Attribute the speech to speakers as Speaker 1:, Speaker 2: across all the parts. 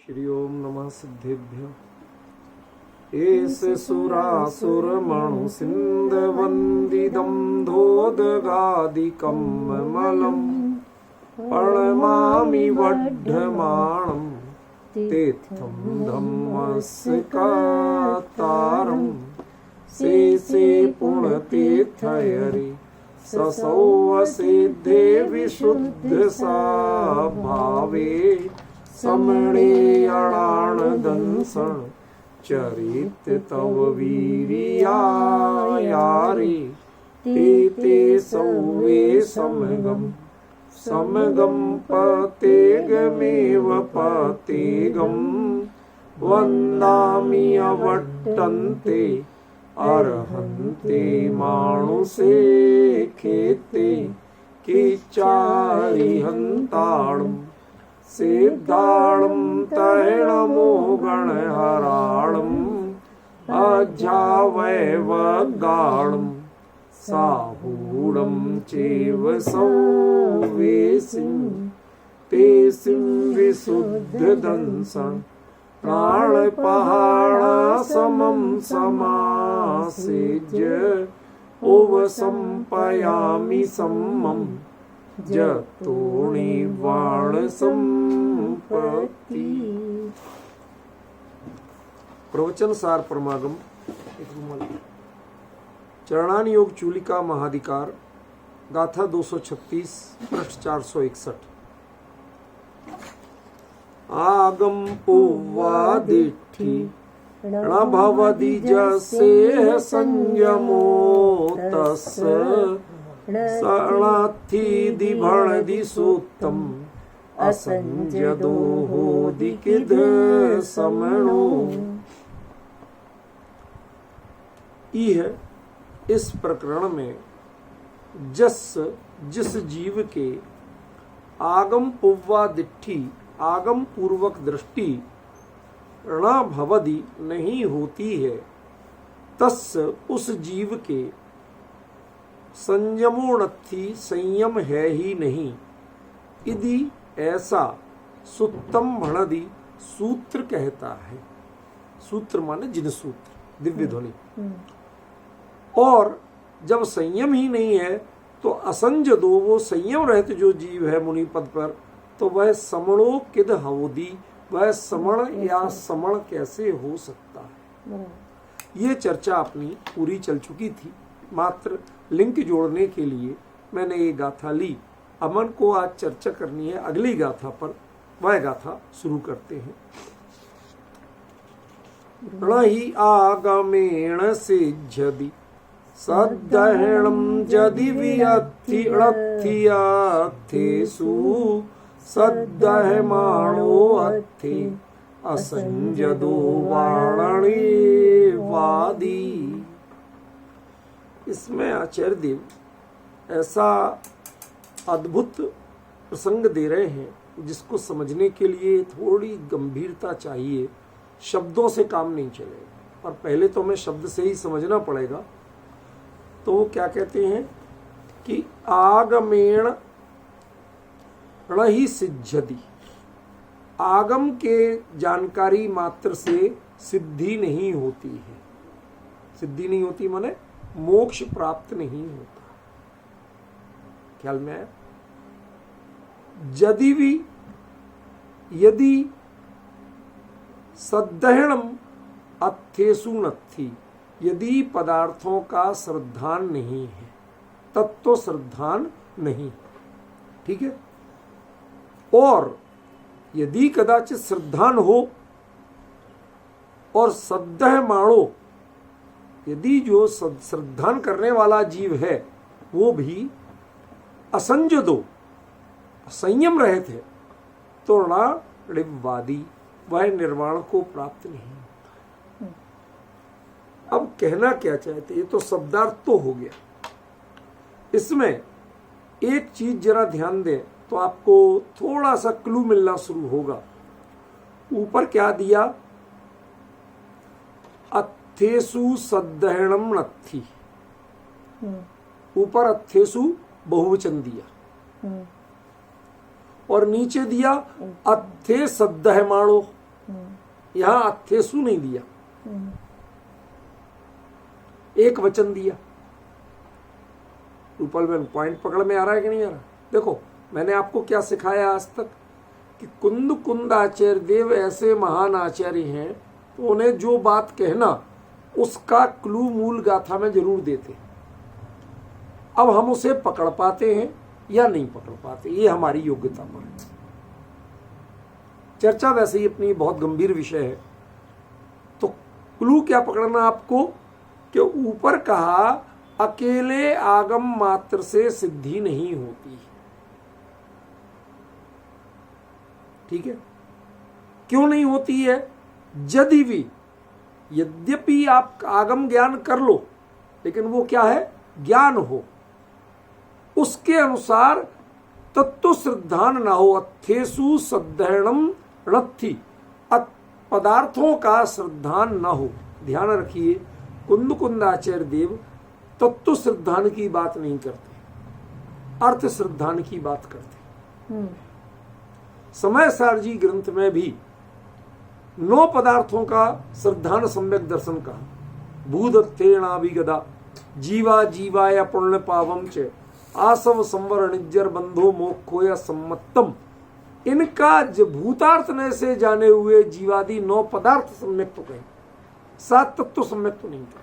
Speaker 1: श्री ओम नमः सिद्धेभ्यो। एस सुरासुर मणु सिंध वंदिदं धोदगादिकं मलम् प्रणमामि वड्ढमाणं तीर्थं धम्मस्कातारं शेषे पुण्यतीर्थयरि ससौवसिद्धे विशुद्ध सा भावे समणे अणाणदंसण चरित तव वीर्यायारे ते सौवे समगम पतेगमेव पतेगम वन्दामि अवट्टन्ते अर्हन्ते मानुषे खेते कीचारिहन्ताणम् सिद्धाणं तैणमो गणहराणम् अज्ञावैवगाणं साहूढं चैव सौवेसिं तेसिं विशुद्धदंसं प्राणपहाणासमं समासेज्य उपसंपयामि सम्मम् जतोणिवाण संपत्ति। प्रवचन सार परमागम चरणान योग चूलिका महाधिकार गाथा 236 पृष्ठ 461। आगम पुवादिठी भवदि जसे संयमो तस् शरणार्थी सूक्तम असंजदो होदिकिद समणो। इस प्रकरण में जिस जीव के आगम पुव्वा दिट्ठी आगम पूर्वक दृष्टि ऋणा भवदि नहीं होती है, तस् उस जीव के संयमोणत्थी संयम है ही नहीं। यदि ऐसा सुत्तम भणदि सूत्र कहता है। सूत्र माने जिन सूत्र दिव्य ध्वनि। और जब संयम ही नहीं है तो असंजदो वो संयम रहित जो जीव है मुनि पद पर, तो वह समणो किद हवोदी, वह समण या समण कैसे हो सकता है। ये चर्चा अपनी पूरी चल चुकी थी। मात्र लिंक जोड़ने के लिए मैंने ये गाथा ली। अमन को आज चर्चा करनी है अगली गाथा पर। वह गाथा शुरू करते हैं। णहि आगमेण सिद्ध्यति सद्धरणं यदि वियत्थियत्थेषु सद्धयमाणो अर्थे असंजदो वाणणे वादी। इसमें आचार्य देव ऐसा अद्भुत प्रसंग दे रहे हैं जिसको समझने के लिए थोड़ी गंभीरता चाहिए। शब्दों से काम नहीं चलेगा, और पहले तो हमें शब्द से ही समझना पड़ेगा। तो वो क्या कहते हैं कि आगमेण णहि सिद्ध्यति, आगम के जानकारी मात्र से सिद्धि नहीं होती है। सिद्धि नहीं होती माने मोक्ष प्राप्त नहीं होता। ख्याल में आया? यदि सद्धरणम अर्थेषु नत्थि, यदि पदार्थों का श्रद्धान नहीं है, तत्व श्रद्धान नहीं। ठीक है। और यदि कदाचित श्रद्धान हो और सद्धयमाणो, यदि जो श्रद्धान करने वाला जीव है वो भी असंजदो संयम रहित है, तो ऋणवादी वह निर्वाण को प्राप्त नहीं होता। अब कहना क्या चाहते, ये तो शब्दार्थ तो हो गया। इसमें एक चीज जरा ध्यान दें तो आपको थोड़ा सा क्लू मिलना शुरू होगा। ऊपर क्या दिया? अर्थेषु सद्धरणम नत्थि। ऊपर अर्थेषु बहुवचन दिया और नीचे दिया अत्थे सद्धयमाणो, यहां अथेसु नहीं दिया, एक वचन दिया। रूपल में पॉइंट पकड़ में आ रहा है कि नहीं आ रहा? देखो मैंने आपको क्या सिखाया आज तक कि कुंद कुंद आचार्य देव ऐसे महान आचार्य हैं, तो उन्हें जो बात कहना उसका क्लू मूल गाथा में जरूर देते। अब हम उसे पकड़ पाते हैं या नहीं पकड़ पाते, ये हमारी योग्यता पर है। चर्चा वैसे ही अपनी बहुत गंभीर विषय है, तो क्लू क्या पकड़ना आपको कि ऊपर कहा अकेले आगम मात्र से सिद्धि नहीं होती, ठीक है? क्यों नहीं होती है? यदि भी यद्यपि आप आगम ज्ञान कर लो, लेकिन वो क्या है? ज्ञान हो, उसके अनुसार तत्व श्रद्धान ना हो। अथेसु सद्धरणम णत्थि, पदार्थों का श्रद्धान न हो। ध्यान रखिए, कुंद कुंदाचार्य देव तत्व श्रद्धान की बात नहीं करते, अर्थ श्रद्धान की बात करते। समय सार जी ग्रंथ में भी 9 पदार्थों का श्रद्धान सम्यक दर्शन कहा। भूदत्तेणाभिगदा जीवा जीवाय पुण्य पावम च आसव संवर निज्जर बंधो मोक्षो या सम्मतम। इनका भूतार्थने से जाने हुए जीवादि 9 पदार्थ सम्यक तो कहे, 7 तत्व सम्यक तो नहीं कहे।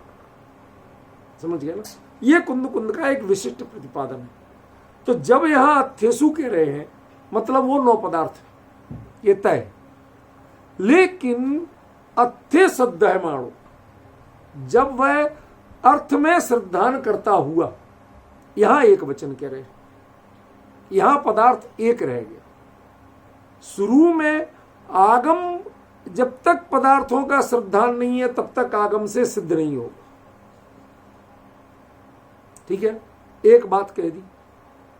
Speaker 1: समझ गया ना? ये कुंद कुंद का एक विशिष्ट प्रतिपादन है। तो जब यहां अथेसु कह रहे हैं, मतलब वो 9 पदार्थ ये तय। लेकिन अथे सद्धयमाणो, जब वह अर्थ में श्रद्धान करता हुआ, यहां एक वचन कह रहे, यहां पदार्थ एक रह गया। शुरू में आगम, जब तक पदार्थों का श्रद्धान नहीं है तब तक आगम से सिद्ध नहीं होगा, ठीक है? एक बात कह दी।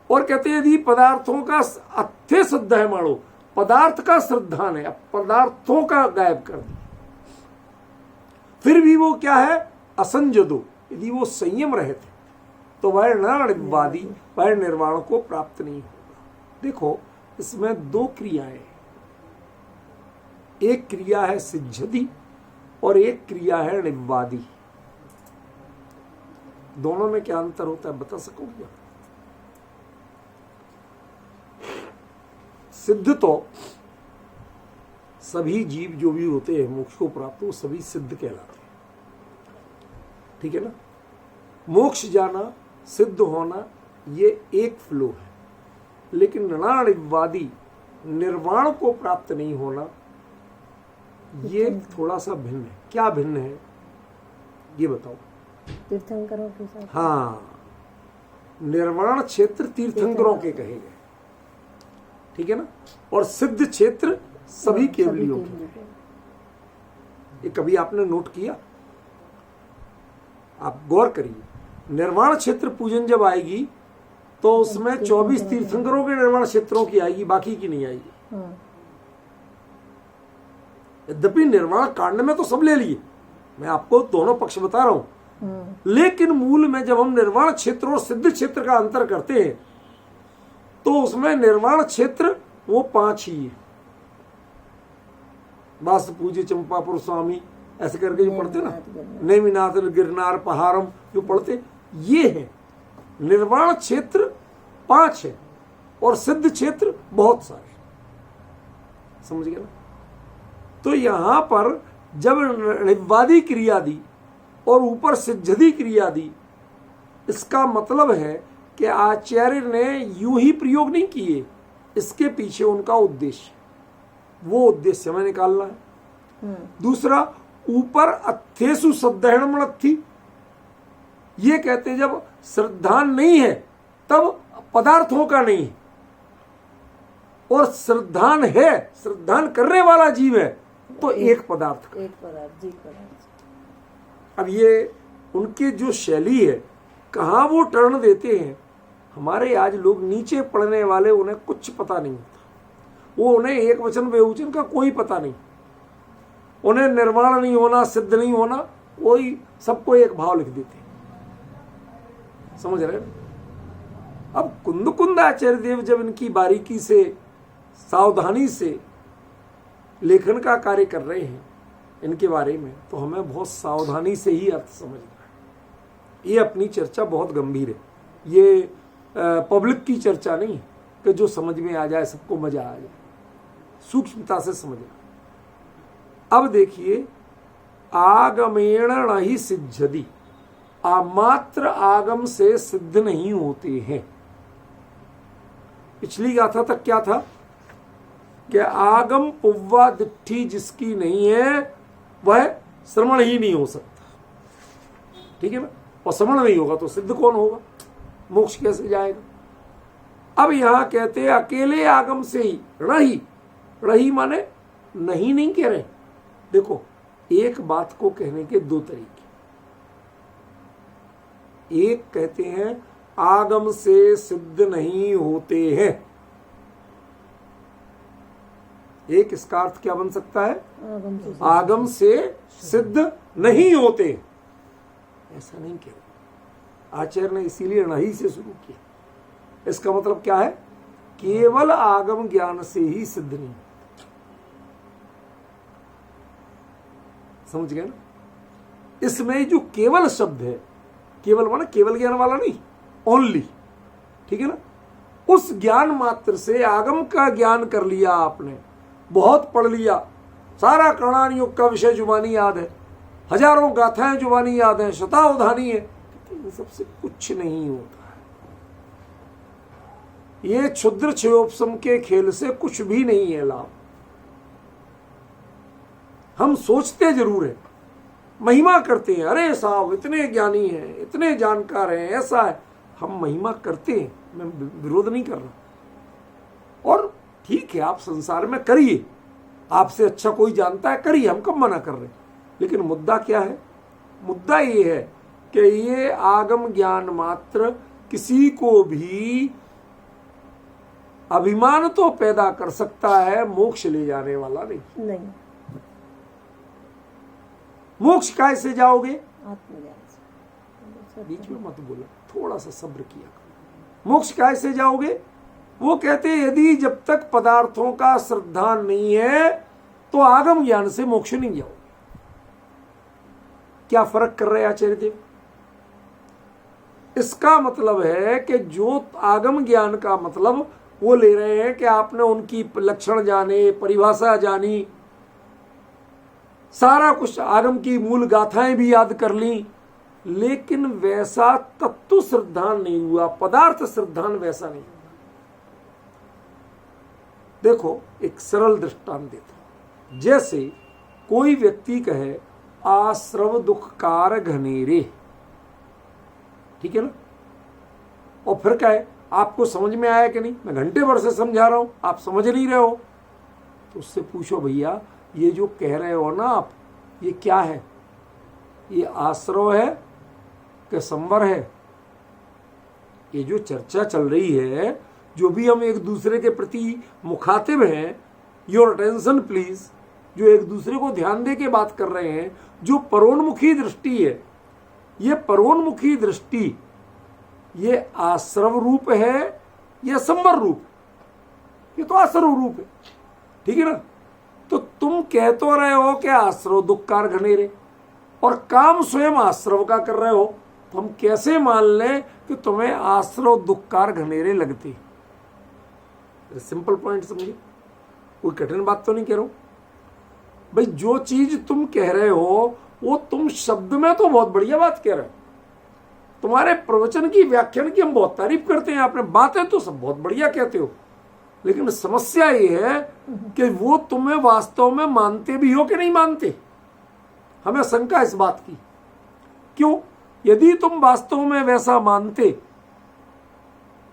Speaker 1: और कहते हैं यदि पदार्थों का अथे सद्धयमाणो, पदार्थ का श्रद्धान है, अब पदार्थों का गायब कर दी, फिर भी वो क्या है? असंजदो, यदि वो संयम रहते तो वह निर्वाणवादी, वह निर्वाण को प्राप्त नहीं होगा। देखो इसमें 2 क्रियाएं हैं, एक क्रिया है सिद्धि और एक क्रिया है निवादी। दोनों में क्या अंतर होता है बता सकोगे? सिद्ध तो सभी जीव जो भी होते हैं मोक्ष को प्राप्त, वो सभी सिद्ध कहलाते हैं, ठीक है ना? मोक्ष जाना, सिद्ध होना, ये एक फ्लो है। लेकिन निर्वाणवादी, निर्वाण को प्राप्त नहीं होना, ये थोड़ा सा भिन्न है। क्या भिन्न है ये बताओ?
Speaker 2: तीर्थंकरों के साथ।
Speaker 1: हाँ, निर्वाण क्षेत्र तीर्थंकरों के कहे गए, ठीक है ना? और सिद्ध क्षेत्र सभी केवलियों के। ये कभी आपने नोट किया? आप गौर करिए, निर्वाण क्षेत्र पूजन जब आएगी तो उसमें 24 तीर्थंकरों के निर्वाण क्षेत्रों की आएगी, बाकी की नहीं आएगी। यद्यपि निर्वाण कांड में तो सब ले लिए, मैं आपको दोनों पक्ष बता रहा हूं, लेकिन मूल में जब हम निर्वाण क्षेत्र और सिद्ध क्षेत्र का अंतर करते हैं तो उसमें निर्वाण क्षेत्र वो 5 ही है। वास्तु पूज्य चंपापुर स्वामी ऐसे करके जो पढ़ते ना, नेमिनाथ गिरनार पहाड़म जो पढ़ते, ये है निर्वाण क्षेत्र 5 है और सिद्ध क्षेत्र बहुत सारे। समझ गए ना? तो यहां पर जब निवादी क्रिया दी और ऊपर सिद्धि क्रिया दी, इसका मतलब है कि आचार्य ने यूं ही प्रयोग नहीं किए, इसके पीछे उनका उद्देश्य, वो उद्देश्य हमें निकालना है। दूसरा, ऊपर अथेसु सद्धरणम थी, ये कहते जब श्रद्धान नहीं है तब पदार्थों का नहीं है, और श्रद्धान है, श्रद्धान करने वाला जीव है तो एक पदार्थ का,
Speaker 2: एक पदार्थ, जीव पदार्थ।
Speaker 1: अब ये उनकी जो शैली है, कहाँ वो टर्न देते हैं। हमारे आज लोग नीचे पढ़ने वाले, उन्हें कुछ पता नहीं होता, वो उन्हें एक वचन बहुवचन का कोई पता नहीं, उन्हें निर्वाण नहीं होना, सिद्ध नहीं होना, वही सबको एक भाव लिख देते हैं। समझ रहे हैं? अब कुंद कुंद आचार्य देव जब इनकी बारीकी से, सावधानी से लेखन का कार्य कर रहे हैं इनके बारे में, तो हमें बहुत सावधानी से ही अर्थ समझना है। ये अपनी चर्चा बहुत गंभीर है, ये पब्लिक की चर्चा नहीं कि जो समझ में आ जाए सबको मजा आ जाए, सूक्ष्मता से समझना। अब देखिए, आगमेण नहीं सिद्धि, मात्र आगम से सिद्ध नहीं होते हैं। पिछली गाथा तक क्या था कि आगम पुव्वा दिट्ठी जिसकी नहीं है वह श्रवण ही नहीं हो सकता, ठीक है ना। और श्रवण नहीं होगा तो सिद्ध कौन होगा, मोक्ष कैसे जाएगा। अब यहां कहते हैं अकेले आगम से ही रही, रही माने नहीं कह रहे। देखो, एक बात को कहने के दो तरीके, एक कहते हैं आगम से सिद्ध नहीं होते हैं, एक इसका अर्थ क्या बन सकता है, आगम से सिद्ध नहीं होते। ऐसा नहीं कह रहे आचार्य ने, इसीलिए नहीं से शुरू किया। इसका मतलब क्या है, केवल आगम ज्ञान से ही सिद्ध नहीं। समझ गए ना। इसमें जो केवल शब्द है, केवल माने केवल ज्ञान वाला नहीं, ओनली, ठीक है ना। उस ज्ञान मात्र से आगम का ज्ञान कर लिया आपने, बहुत पढ़ लिया, सारा कर्णान योग का विषय जुबानी याद है, हजारों गाथाएं जुबानी याद है, शतावधानी है, इन सबसे कुछ नहीं होता है। ये क्षुद्र क्षयोपशम के खेल से कुछ भी नहीं है लाभ। हम सोचते जरूर है, महिमा करते हैं, अरे साहब इतने ज्ञानी हैं, इतने जानकार हैं, ऐसा है, हम महिमा करते हैं, मैं विरोध नहीं कर रहा। और ठीक है, आप संसार में करिए, आपसे अच्छा कोई जानता है करिए, हम कब मना कर रहे हैं। लेकिन मुद्दा क्या है, मुद्दा ये है कि ये आगम ज्ञान मात्र किसी को भी अभिमान तो पैदा कर सकता है, मोक्ष ले जाने वाला नहीं। मोक्ष कैसे जाओगे,
Speaker 2: आत्मज्ञान से।
Speaker 1: बीच में मत बोला, थोड़ा सा सब्र किया करो। मोक्ष कैसे जाओगे, वो कहते हैं यदि जब तक पदार्थों का श्रद्धान नहीं है तो आगम ज्ञान से मोक्ष नहीं जाओगे। क्या फर्क कर रहे हैं आचार्य देव। इसका मतलब है कि जो आगम ज्ञान का मतलब वो ले रहे हैं कि आपने उनकी लक्षण जाने, परिभाषा जानी, सारा कुछ आगम की मूल गाथाएं भी याद कर ली, लेकिन वैसा तत्व श्रद्धान नहीं हुआ, पदार्थ श्रद्धान वैसा नहीं हुआ। देखो, एक सरल दृष्टांत देता हूं। जैसे कोई व्यक्ति कहे आश्रव दुखकार घनेरे, ठीक है ना, और फिर कहे आपको समझ में आया कि नहीं, मैं घंटे भर से समझा रहा हूं, आप समझ नहीं रहे हो। तो उससे पूछो भैया, ये जो कह रहे हो ना आप, ये क्या है, ये आश्रव है कि संवर है। ये जो चर्चा चल रही है, जो भी हम एक दूसरे के प्रति मुखातिब हैं, योर अटेंशन प्लीज, जो एक दूसरे को ध्यान दे के बात कर रहे हैं, जो परोन्मुखी दृष्टि है, ये परोन्मुखी दृष्टि ये आश्रव रूप है या संवर रूप, ये तो आश्रव रूप है, ठीक है ना। तो तुम कह तो रहे हो कि आश्रव दुखकार घनेरे, और काम स्वयं आश्रव का कर रहे हो, तो हम कैसे मान लें कि तुम्हें आश्रव दुखकार घनेरे लगते। सिंपल पॉइंट समझे, कोई कठिन बात तो नहीं कह रहा हूं भाई। जो चीज तुम कह रहे हो वो तुम शब्द में तो बहुत बढ़िया बात कह रहे हो, तुम्हारे प्रवचन की, व्याख्यान की हम बहुत तारीफ करते हैं, आपने बातें तो सब बहुत बढ़िया कहते हो, लेकिन समस्या ये है कि वो तुम्हें वास्तव में मानते भी हो कि नहीं मानते। हमें शंका इस बात की। क्यों? यदि तुम वास्तव में वैसा मानते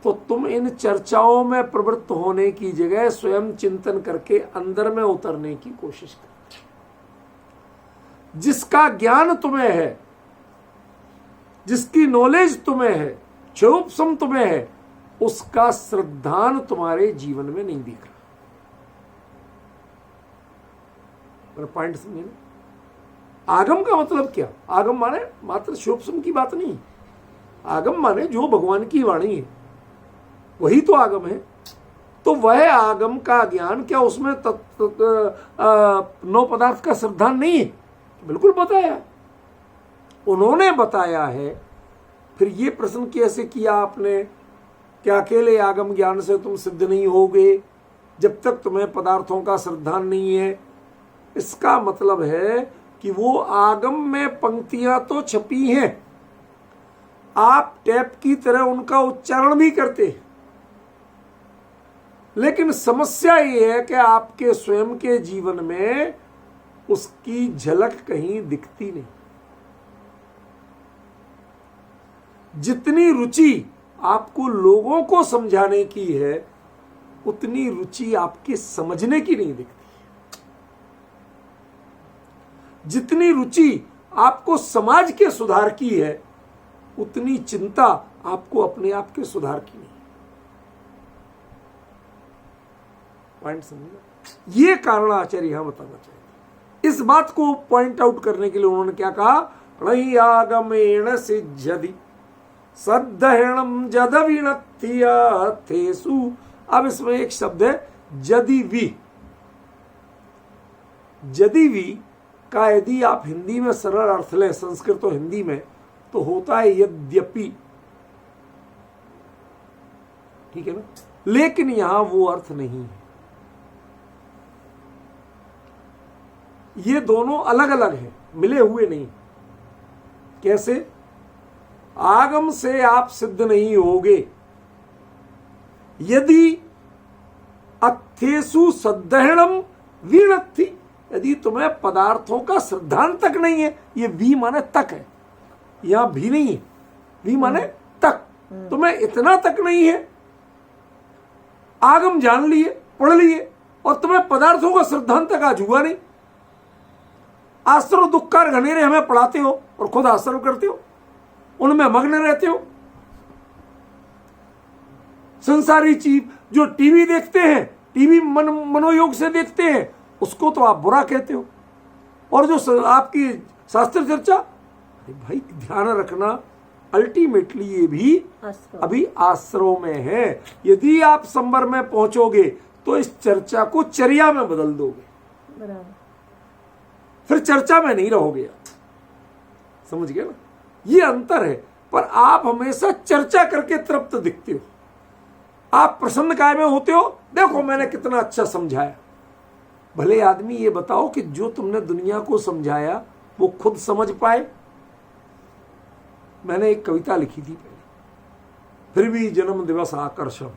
Speaker 1: तो तुम इन चर्चाओं में प्रवृत्त होने की जगह स्वयं चिंतन करके अंदर में उतरने की कोशिश करते। जिसका ज्ञान तुम्हें है, जिसकी नॉलेज तुम्हें है, क्षयोपशम तुम्हें है, उसका श्रद्धान तुम्हारे जीवन में नहीं दिख रहा। पॉइंट समझे ना। आगम का मतलब क्या, आगम माने मात्र क्षयोपशम की बात नहीं, आगम माने जो भगवान की वाणी है वही तो आगम है। तो वह आगम का ज्ञान क्या उसमें नौ पदार्थ का श्रद्धान नहीं है? बिल्कुल बताया, उन्होंने बताया है। फिर ये प्रश्न कैसे किया आपने कि अकेले आगम ज्ञान से तुम सिद्ध नहीं होगे जब तक तुम्हें पदार्थों का श्रद्धान नहीं है? इसका मतलब है कि वो आगम में पंक्तियां तो छपी हैं, आप टैप की तरह उनका उच्चारण भी करते हैं, लेकिन समस्या ये है कि आपके स्वयं के जीवन में उसकी झलक कहीं दिखती नहीं। जितनी रुचि आपको लोगों को समझाने की है उतनी रुचि आपके समझने की नहीं दिखती। जितनी रुचि आपको समाज के सुधार की है उतनी चिंता आपको अपने आप के सुधार की नहीं। पॉइंट समझिए, ये कारण आचार्य यहां बताना चाहिए। इस बात को पॉइंट आउट करने के लिए उन्होंने क्या कहा, प्रणयी आगमेण सिद्ध्यति सद्धरणम जदविणत्थियाथेसु। अब इसमें एक शब्द है जदिवि। जदिवि का यदि आप हिंदी में सरल अर्थ लें, संस्कृत और हिंदी में, तो होता है यद्यपि, ठीक है ना। लेकिन यहां वो अर्थ नहीं है, ये दोनों अलग अलग हैं, मिले हुए नहीं। कैसे? आगम से आप सिद्ध नहीं होगे यदि अथेसु सद्धरणम वीणत्थि, यदि तुम्हें पदार्थों का सिद्धांत तक नहीं है। ये वी माने तक है, यहां भी नहीं है, वी माने तक। तुम्हें इतना तक नहीं है, आगम जान लिए, पढ़ लिए, और तुम्हें पदार्थों का सिद्धांत तक आज हुआ नहीं। आश्रव दुखकार घनेरे हमें पढ़ाते हो और खुद आश्रव करते हो, उनमें मग्न रहते हो। संसारी चीज जो टीवी देखते हैं, टीवी मनोयोग से देखते हैं, उसको तो आप बुरा कहते हो। और जो आपकी शास्त्र चर्चा, भाई ध्यान रखना, अल्टीमेटली ये भी अभी आश्रव में है। यदि आप संबर में पहुंचोगे तो इस चर्चा को चर्या में बदल दोगे, फिर चर्चा में नहीं रहोगे। समझ गए ना, ये अंतर है। पर आप हमेशा चर्चा करके तृप्त दिखते हो, आप प्रसन्न काय में होते हो, देखो मैंने कितना अच्छा समझाया। भले आदमी ये बताओ कि जो तुमने दुनिया को समझाया वो खुद समझ पाए। मैंने एक कविता लिखी थी पहले, फिर भी जन्म दिवस आकर्षण,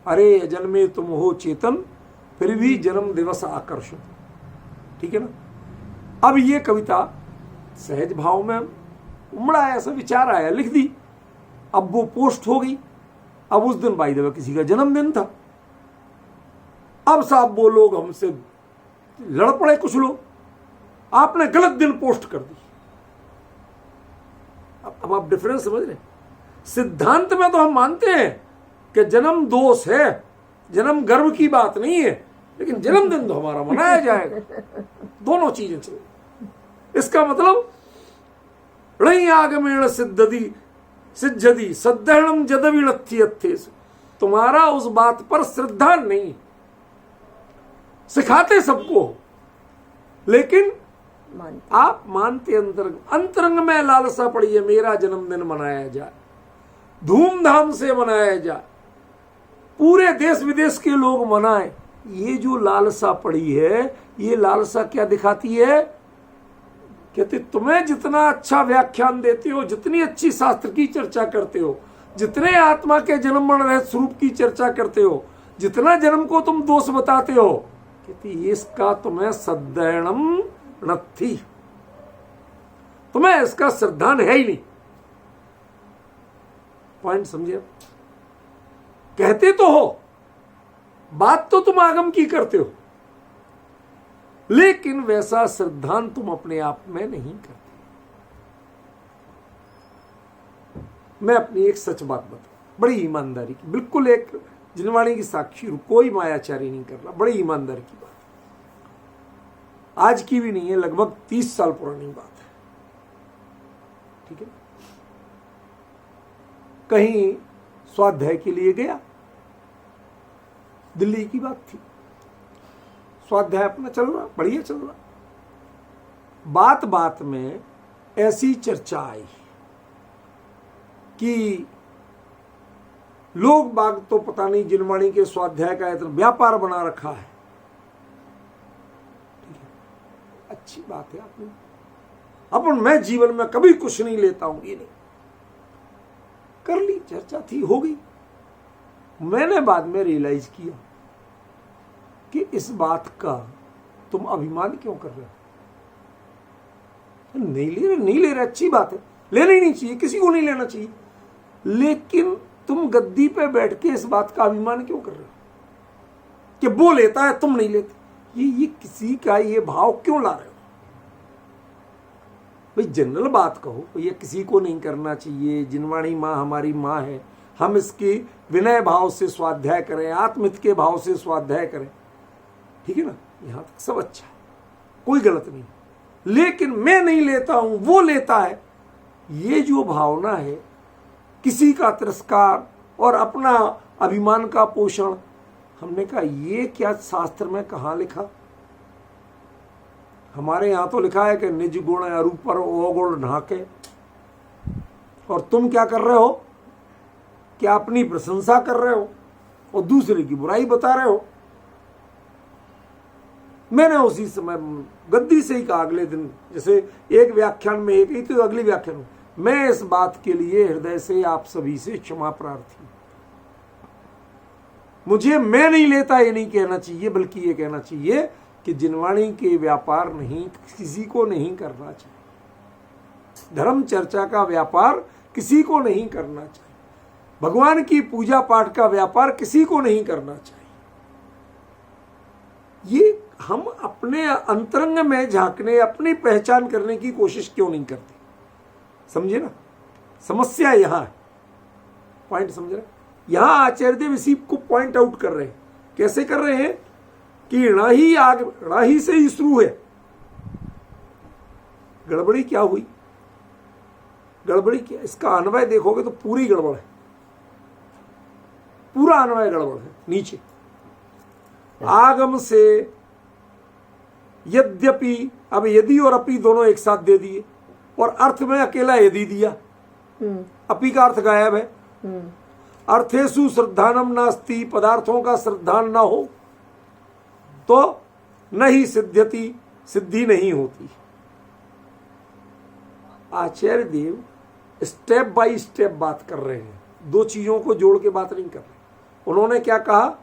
Speaker 1: अरे जन्मे तुम हो चेतन फिर भी जन्म दिवस आकर्षण, ठीक है ना। अब ये कविता सहज भाव में उमड़ा, ऐसा विचार आया, लिख दी। अब वो पोस्ट हो गई। अब उस दिन बाई द वे किसी का जन्मदिन था। अब साहब वो लोग हमसे लड़ पड़े, कुछ लोग, आपने गलत दिन पोस्ट कर दी। अब आप डिफरेंस समझ रहे? सिद्धांत में तो हम मानते हैं कि जन्म दोष है, जन्म गर्व की बात नहीं है, लेकिन जन्मदिन तो हमारा मनाया जाएगा। दोनों चीजें चल। इसका मतलब णई आगमेण सिद्धति सद्धरणम जदविणत्थियथेसु, तुम्हारा उस बात पर श्रद्धा नहीं। सिखाते सबको, लेकिन आप मानते अंतरंग में लालसा पड़ी है, मेरा जन्मदिन मनाया जाए, धूमधाम से मनाया जाए, पूरे देश विदेश के लोग मनाएं। ये जो लालसा पड़ी है, ये लालसा क्या दिखाती है? कहते तुम्हें जितना अच्छा व्याख्यान देते हो, जितनी अच्छी शास्त्र की चर्चा करते हो, जितने आत्मा के जन्म मरण रहित स्वरूप की चर्चा करते हो, जितना जन्म को तुम दोष बताते हो, कहते इसका तुम्हें सद्धरणम नत्थि, तुम्हें इसका श्रद्धान है ही नहीं। पॉइंट समझिए? कहते तो हो, बात तो तुम आगम की करते हो, लेकिन वैसा श्रद्धान तुम अपने आप में नहीं करते। मैं अपनी एक सच बात बताऊं, बड़ी ईमानदारी की, बिल्कुल एक जिनवाणी की साक्षी, कोई मायाचारी नहीं कर रहा, बड़ी ईमानदारी की बात, आज की भी नहीं है, लगभग 30 साल पुरानी बात है, ठीक है। कहीं स्वाध्याय के लिए गया, दिल्ली की बात थी, स्वाध्याय अपना चल रहा, बढ़िया चल रहा। बात बात में ऐसी चर्चा आई कि लोग बाग तो पता नहीं जिनवाणी के स्वाध्याय का इतना व्यापार बना रखा है। ठीक है, अच्छी बात है। अपन मैं जीवन में कभी कुछ नहीं लेता हूं, ये नहीं कर ली, चर्चा थी, हो गई। मैंने बाद में रियलाइज किया कि इस बात का तुम अभिमान क्यों कर रहे हो? नहीं ले रहे, अच्छी बात है, लेना ही नहीं चाहिए, किसी को नहीं लेना चाहिए, लेकिन तुम गद्दी पे बैठ के इस बात का अभिमान क्यों कर रहे हो कि वो लेता है तुम नहीं लेते? ये किसी का ये भाव क्यों ला रहे हो? भाई जनरल बात कहो, ये किसी को नहीं करना चाहिए, जिनवाणी माँ हमारी माँ है, हम इसकी विनय भाव से स्वाध्याय करें, आत्महित के भाव से स्वाध्याय करें, ठीक है ना, यहां तक सब अच्छा है, कोई गलत नहीं। लेकिन मैं नहीं लेता हूं, वो लेता है, ये जो भावना है किसी का तिरस्कार और अपना अभिमान का पोषण, हमने कहा ये क्या शास्त्र में कहां लिखा? हमारे यहां तो लिखा है कि निज गुण अरूपर अवगुण ढाके, और तुम क्या कर रहे हो? क्या अपनी प्रशंसा कर रहे हो और दूसरे की बुराई बता रहे हो। मैंने उसी समय गद्दी से ही कहा, अगले दिन, जैसे एक व्याख्यान में एक ही, तो अगली व्याख्यान में मैं इस बात के लिए हृदय से आप सभी से क्षमा प्रार्थी। मुझे मैं नहीं लेता ये नहीं कहना चाहिए, बल्कि ये कहना चाहिए कि जिनवाणी के व्यापार नहीं, किसी को नहीं करना चाहिए। धर्म चर्चा का व्यापार किसी को नहीं करना चाहिए। भगवान की पूजा पाठ का व्यापार किसी को नहीं करना चाहिए। ये हम अपने अंतरंग में झांकने, अपनी पहचान करने की कोशिश क्यों नहीं करते? समझे ना, समस्या यहां है, पॉइंट समझ रहे? यहां आचार्य देव इसी को पॉइंट आउट कर रहे हैं। कैसे कर रहे हैं कि णाही से ही शुरू है। गड़बड़ी क्या हुई? गड़बड़ी क्या, इसका अन्वय देखोगे तो पूरी गड़बड़ है, पूरा अन्वय गड़बड़ है। नीचे आगम से यद्यपि, अब यदि और अपि दोनों एक साथ दे दिए, और अर्थ में अकेला यदि दिया, अपि का अर्थ गायब है। अर्थेषु श्रद्धानम नास्ति, पदार्थों का श्रद्धान ना हो तो नहीं सिद्ध्यति, सिद्धि नहीं होती। आचार्य देव स्टेप बाय स्टेप बात कर रहे हैं, दो चीजों को जोड़ के बात नहीं कर रहे। उन्होंने क्या कहा?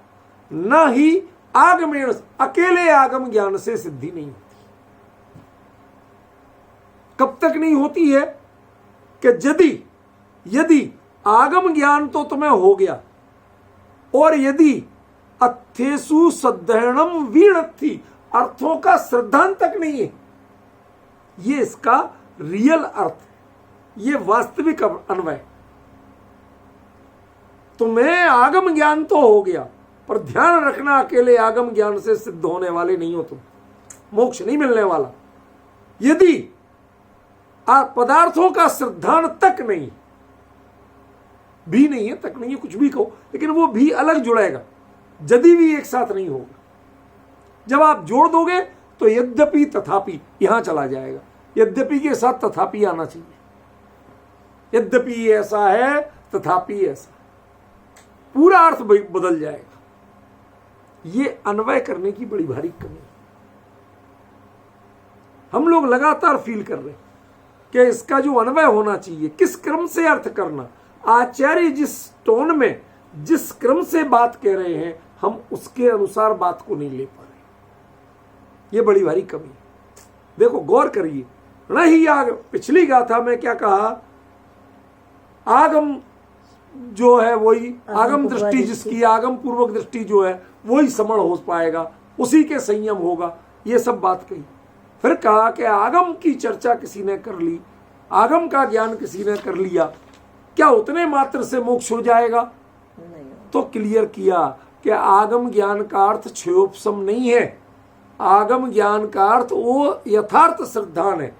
Speaker 1: न ही आगमेण, अकेले आगम ज्ञान से सिद्धि नहीं होती। कब तक नहीं होती है? कि यदि आगम ज्ञान तो तुम्हें हो गया, और यदि अर्थेषु श्रद्धेणम वीणत्थि, अर्थों का श्रद्धान तक नहीं है, ये इसका रियल अर्थ, ये वास्तविक अन्वय। तुम्हें आगम ज्ञान तो हो गया, पर ध्यान रखना अकेले आगम ज्ञान से सिद्ध होने वाले नहीं हो तुम, मोक्ष नहीं मिलने वाला। यदि पदार्थों का श्रद्धान तक नहीं, भी नहीं है, तक नहीं है, कुछ भी कहो, लेकिन वो भी अलग जुड़ेगा, यदि भी एक साथ नहीं होगा। जब आप जोड़ दोगे तो यद्यपि तथापि यहां चला जाएगा, यद्यपि के साथ तथापि आना चाहिए। यद्यपि ऐसा है, तथापि ऐसा, पूरा अर्थ बदल जाएगा। ये अन्वय करने की बड़ी भारी कमी है। हम लोग लगातार फील कर रहे हैं कि इसका जो अन्वय होना चाहिए, किस क्रम से अर्थ करना, आचार्य जिस टोन में, जिस क्रम से बात कह रहे हैं, हम उसके अनुसार बात को नहीं ले पा रहे। ये बड़ी भारी कमी है। देखो गौर करिए, नहीं आगम, पिछली गाथा में क्या कहा? आगम जो है वही आगम दृष्टि, जिसकी आगम पूर्वक दृष्टि जो है वही समण हो पाएगा, उसी के संयम होगा, ये सब बात कही। फिर कहा कि आगम की चर्चा किसी ने कर ली, आगम का ज्ञान किसी ने कर लिया, क्या उतने मात्र से मोक्ष हो जाएगा?
Speaker 2: नहीं।
Speaker 1: तो क्लियर किया कि आगम ज्ञान का अर्थ क्षयोपशम नहीं है। आगम ज्ञान का अर्थ वो यथार्थ श्रद्धान है,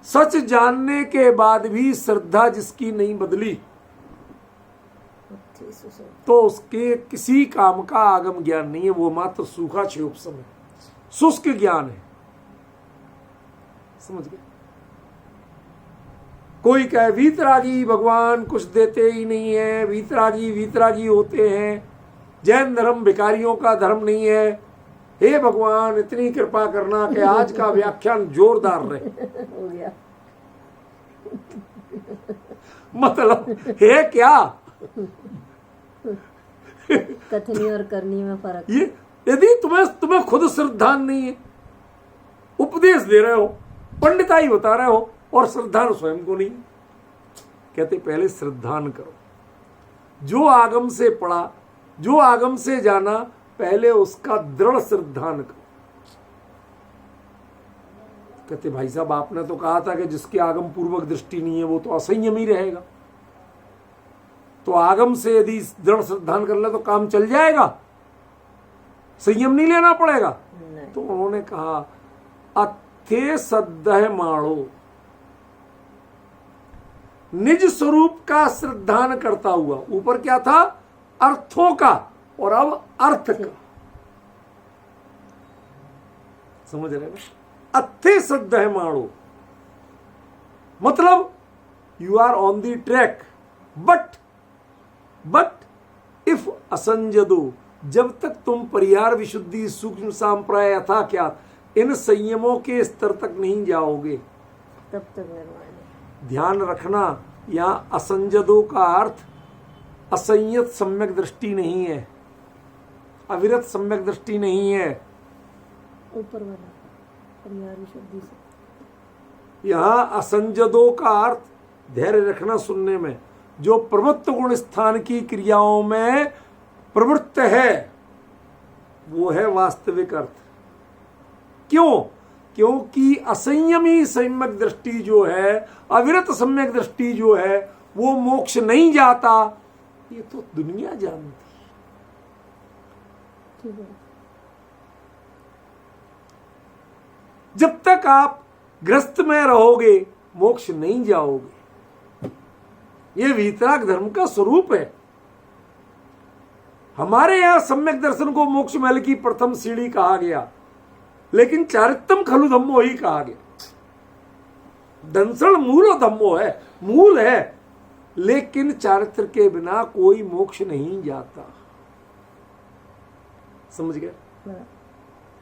Speaker 1: सच जानने के बाद भी श्रद्धा जिसकी नहीं बदली, तो उसके किसी काम का आगम ज्ञान नहीं है, वो मात्र सूखा क्षोभसम है, शुष्क ज्ञान है। समझ गए? कोई कहे वीतरागी भगवान कुछ देते ही नहीं है, वीतरागी वीतरागी होते हैं, जैन धर्म भिखारियों का धर्म नहीं है, हे भगवान इतनी कृपा करना कि आज का व्याख्यान जोरदार रहे।
Speaker 2: हो गया।
Speaker 1: मतलब है क्या?
Speaker 2: कथनी और करनी में फर्क।
Speaker 1: ये यदि तुम्हें खुद श्रद्धा नहीं है, उपदेश दे रहे हो, पंडिताई बता रहे हो, और श्रद्धा स्वयं को नहीं, कहते पहले श्रद्धान करो। जो आगम से पढ़ा, जो आगम से जाना, पहले उसका दृढ़ श्रद्धान करो। कहते भाई साहब आपने तो कहा था कि जिसकी आगम पूर्वक दृष्टि नहीं है वो तो असंयमी रहेगा, तो आगम से यदि दृढ़ श्रद्धान कर ले तो काम चल जाएगा, संयम नहीं लेना पड़ेगा। तो उन्होंने कहा अथे सद्दह माणो, निज स्वरूप का श्रद्धान करता हुआ। ऊपर क्या था? अर्थों का, और अब अर्थ का। समझ रहे ना? अथे सद्दह माणो मतलब you are on the track, but if असंजदो, जब तक तुम परिहार विशुद्धि सूक्ष्म सांप्राय यथा क्या इन संयमों के स्तर तक नहीं जाओगे,
Speaker 2: तब तक निर्वाण।
Speaker 1: ध्यान रखना, यहाँ असंजदों का अर्थ असंयत सम्यक दृष्टि नहीं है, अविरत सम्यक दृष्टि नहीं है।
Speaker 2: ऊपर वाला परिहार विशुद्धि से।
Speaker 1: यहाँ असंजदों का अर्थ, धैर्य रखना सुनने में, जो प्रवृत्त गुण स्थान की क्रियाओं में प्रवृत्त है वो है वास्तविक अर्थ। क्यों? क्योंकि असंयमी सम्यक दृष्टि जो है, अविरत सम्यक दृष्टि जो है, वो मोक्ष नहीं जाता, ये तो दुनिया जानती।
Speaker 2: ठीक है।
Speaker 1: जब तक आप ग्रस्त में रहोगे मोक्ष नहीं जाओगे। ये वीतराग धर्म का स्वरूप है। हमारे यहां सम्यक दर्शन को मोक्ष महल की प्रथम सीढ़ी कहा गया, लेकिन चारित्रम खलु धम्मो ही कहा गया। दंसण मूल धम्मो है, मूल है, लेकिन चारित्र के बिना कोई मोक्ष नहीं जाता। समझ गए?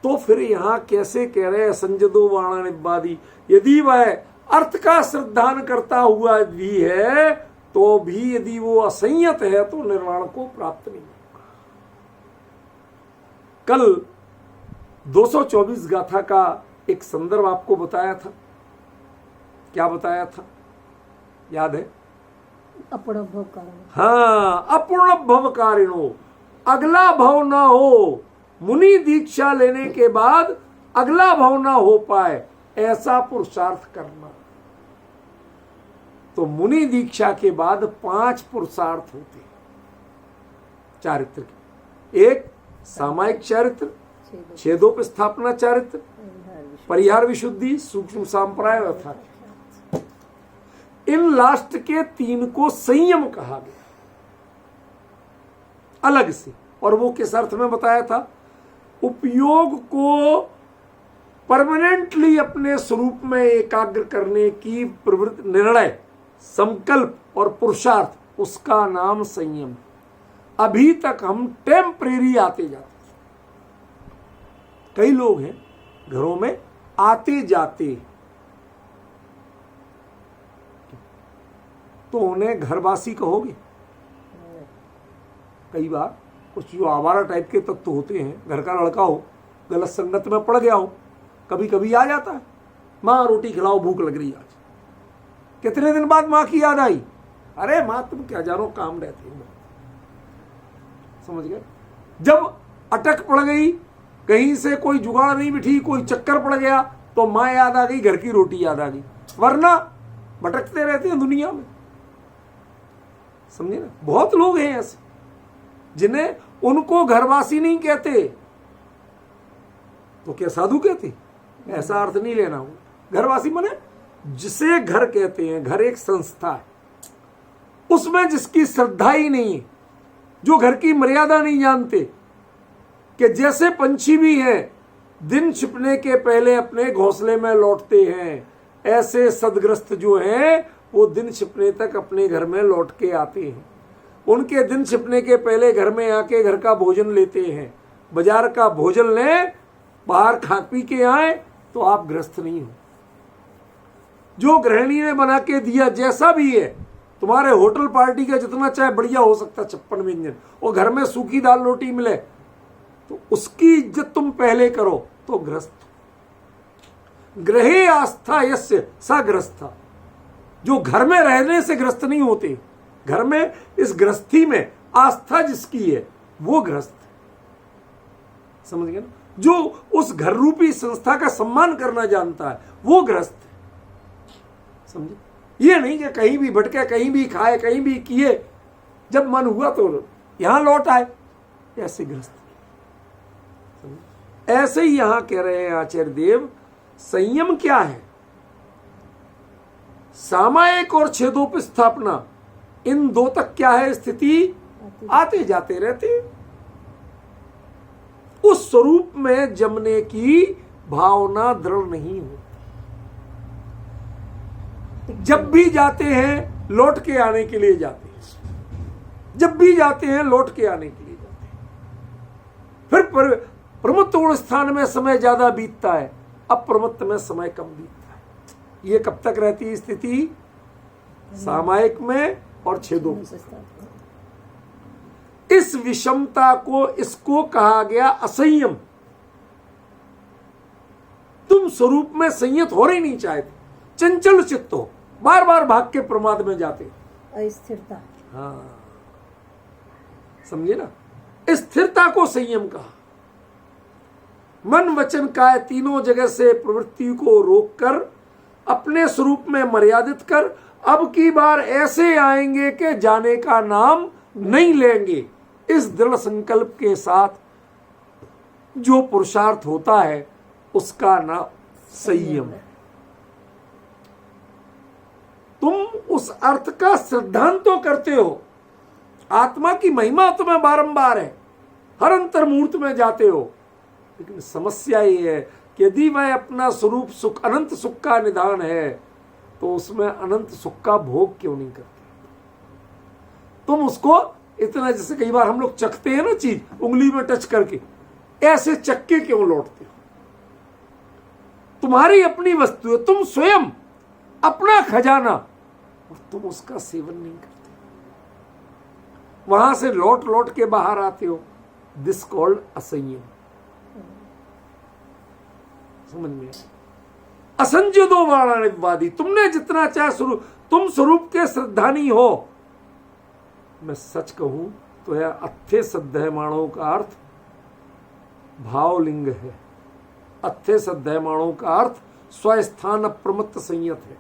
Speaker 1: तो फिर यहां कैसे कह रहे हैं संजदो वाणा निब्बादी? यदि वह अर्थ का श्रद्धान करता हुआ भी है तो भी यदि वो असंयत है तो निर्वाण को प्राप्त नहीं होगा। कल 224 गाथा का एक संदर्भ आपको बताया था। क्या बताया था? याद है?
Speaker 2: अपूर्ण भव कारण।
Speaker 1: हाँ, अपूर्ण भव कारिणो, अगला भव ना हो। मुनि दीक्षा लेने के बाद अगला भव ना हो पाए ऐसा पुरुषार्थ करना। तो मुनि दीक्षा के बाद 5 पुरुषार्थ होते चारित्र के। एक सामायिक चारित्र, छेदोपस्थापना चारित्र, परिहार विशुद्धि, सूक्ष्म सांप्राय अथा। इन लास्ट के 3 को संयम कहा गया अलग से। और वो किस अर्थ में बताया था? उपयोग को परमानेंटली अपने स्वरूप में एकाग्र करने की प्रवृत्ति, निर्णय, संकल्प और पुरुषार्थ, उसका नाम संयम। अभी तक हम टेम्परेरी आते जाते, कई लोग हैं घरों में आते जाते, तो उन्हें घरवासी कहोगे? कई बार कुछ जो आवारा टाइप के तत्व होते हैं, घर का लड़का हो, गलत संगत में पड़ गया हो, कभी कभी आ जाता है, माँ रोटी खिलाओ भूख लग रही आज। कितने दिन बाद माँ की याद आई? अरे माँ तुम क्या जानो काम रहते हैं। समझ गए? जब अटक पड़ गई, कहीं से कोई जुगाड़ नहीं बिठी, कोई चक्कर पड़ गया, तो माँ याद आ गई, घर की रोटी याद आ गई, वरना भटकते रहते हैं दुनिया में। समझे ना? बहुत लोग हैं ऐसे जिन्हें उनको घरवासी नहीं कहते, तो क्या साधु कहते? ऐसा अर्थ नहीं लेना हो। घरवासी माने जिसे घर कहते हैं। घर एक संस्था है, उसमें जिसकी श्रद्धा ही नहीं है, जो घर की मर्यादा नहीं जानते, कि जैसे पंछी भी हैं दिन छिपने के पहले अपने घोंसले में लौटते हैं, ऐसे सदग्रस्त जो हैं वो दिन छिपने तक अपने घर में लौट के आते हैं। उनके दिन छिपने के पहले घर में आके घर का भोजन लेते हैं। बाजार का भोजन लें, बाहर खा पी के आए तो आप ग्रस्त नहीं हो। जो गृहिणी ने बना के दिया जैसा भी है, तुम्हारे होटल पार्टी का जितना चाहे बढ़िया हो सकता 56 व्यंजन, और घर में सूखी दाल रोटी मिले तो उसकी इज्जत तुम पहले करो तो ग्रस्त। गृहे आस्था यस्य सा ग्रस्था। जो घर में रहने से ग्रस्त नहीं होते, घर में इस गृहस्थी में आस्था जिसकी है वो ग्रस्त। समझ गए ना? जो उस घर रूपी संस्था का सम्मान करना जानता है वो ग्रस्त है। समझे? ये नहीं कि कहीं भी भटके, कहीं भी खाए, कहीं भी किए, जब मन हुआ तो यहां लौट आए, ऐसे ग्रस्त। ऐसे ही यहां कह रहे हैं आचार्य देव, संयम क्या है? सामायिक और छेदोप स्थापना, इन दो तक क्या है स्थिति? आते जाते रहते हैं। उस स्वरूप में जमने की भावना दृढ़ नहीं होती। जब भी जाते हैं लौट के आने के लिए जाते हैं, जब भी जाते हैं लौट के आने के लिए जाते हैं। फिर प्रमुक्त गुण स्थान में समय ज्यादा बीतता है, अप्रमुक्त में समय कम बीतता है। ये कब तक रहती है स्थिति? सामायिक में और छेदों में। इस विषमता को, इसको कहा गया असंयम। तुम स्वरूप में संयत हो ही नहीं चाहते, चंचल चित्त हो, बार बार भाग के प्रमाद में जाते,
Speaker 2: अस्थिरता।
Speaker 1: हाँ, समझे ना? स्थिरता को संयम कहा। मन वचन काय तीनों जगह से प्रवृत्ति को रोककर अपने स्वरूप में मर्यादित कर, अब की बार ऐसे आएंगे कि जाने का नाम नहीं लेंगे। इस दृढ़ संकल्प के साथ जो पुरुषार्थ होता है उसका नाम संयम है। तुम उस अर्थ का सिद्धांत तो करते हो, आत्मा की महिमा तुम्हें बारंबार है, हर अंतर्मूर्त में जाते हो, लेकिन समस्या ये है कि यदि वह अपना स्वरूप सुख, अनंत सुख का निधान है, तो उसमें अनंत सुख का भोग क्यों नहीं करते? तुम उसको इतना, जैसे कई बार हम लोग चखते हैं ना चीज उंगली में टच करके, ऐसे चक्के क्यों लौटते हो? तुम्हारी अपनी वस्तु है, तुम स्वयं अपना खजाना, और तुम उसका सेवन नहीं करते, वहां से लौट लौट के बाहर आते हो। दिस कॉल्ड असंयम। समझ में? असंजदो वाणानिवादी, तुमने जितना चाहे स्वरूप, तुम स्वरूप के श्रद्धानी हो। मैं सच कहूं तो यह अत्थे सद्धयमाणों का अर्थ भावलिंग है। अत्थे सद्धयमाणों का अर्थ स्वस्थान अप्रमत्त संयत है।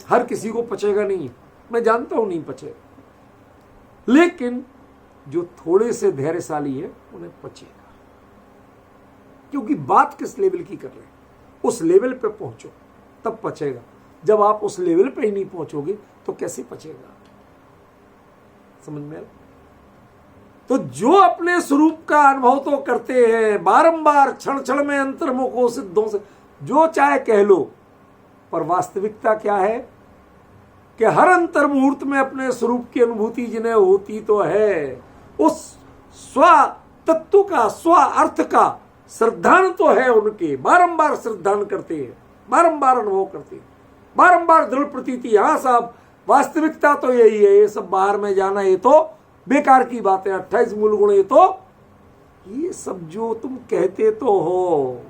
Speaker 1: हर किसी को पचेगा नहीं, मैं जानता हूं नहीं पचेगा, लेकिन जो थोड़े से धैर्यशाली है उन्हें पचेगा। क्योंकि बात किस लेवल की कर रहे हैं, उस लेवल पे पहुंचो तब पचेगा। जब आप उस लेवल पे ही नहीं पहुंचोगे तो कैसे पचेगा? समझ में? तो जो अपने स्वरूप का अनुभव तो करते हैं बारंबार, क्षण क्षण में अंतर्मुखों सिद्धों से, जो चाहे कह लो, पर वास्तविकता क्या है कि हर अंतर मुहूर्त में अपने स्वरूप की अनुभूति जिन्हें होती तो है, उस स्व तत्व का, स्व अर्थ का श्रद्धान तो है उनके, बारंबार श्रद्धान करते हैं, बारंबार अनुभव करते हैं, बारंबार दृढ़ प्रतीति। हाँ साहब, वास्तविकता तो यही है, ये सब बाहर में जाना ये तो बेकार की बात है, 28 मूल गुण, ये सब जो तुम कहते तो हो,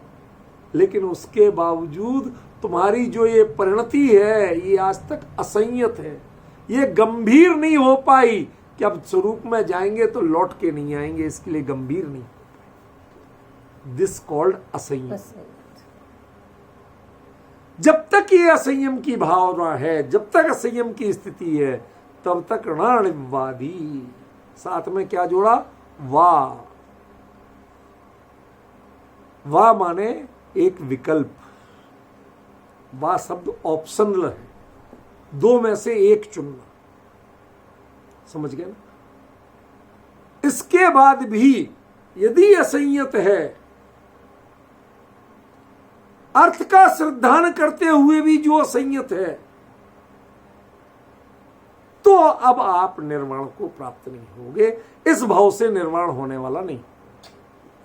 Speaker 1: लेकिन उसके बावजूद तुम्हारी जो ये परिणति है ये आज तक असंयत है, ये गंभीर नहीं हो पाई कि अब स्वरूप में जाएंगे तो लौट के नहीं आएंगे, इसके लिए गंभीर नहीं। दिस कॉल्ड असंयम। जब तक ये असंयम की भावना है, जब तक असंयम की स्थिति है, तब तक रणवादी। साथ में क्या जोड़ा? वाह। वाह माने एक विकल्प, वाह शब्द ऑप्शनल है, दो में से एक चुनना। समझ गए ना? इसके बाद भी यदि असंयत है, अर्थ का श्रद्धान करते हुए भी जो असंयत है, तो अब आप निर्वाण को प्राप्त नहीं होगे। इस भाव से निर्वाण होने वाला नहीं।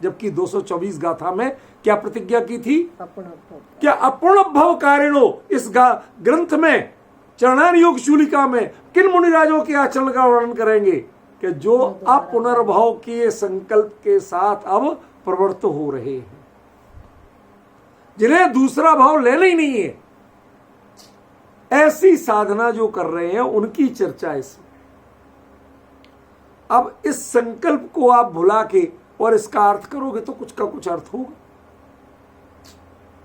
Speaker 1: जबकि 224 गाथा में क्या प्रतिज्ञा की थी? क्या अपूर्ण भव कारिणो, इस ग्रंथ में चरणान योग शूलिका में किन मुनिराजों के आचरण का वर्णन करेंगे कि जो अपुनर्भव के संकल्प के साथ अब प्रवृत्त हो रहे हैं, जिन्हें दूसरा भाव लेना ही नहीं है, ऐसी साधना जो कर रहे हैं उनकी चर्चा इसमें। अब इस संकल्प को आप भुला के और इसका अर्थ करोगे तो कुछ का कुछ अर्थ होगा।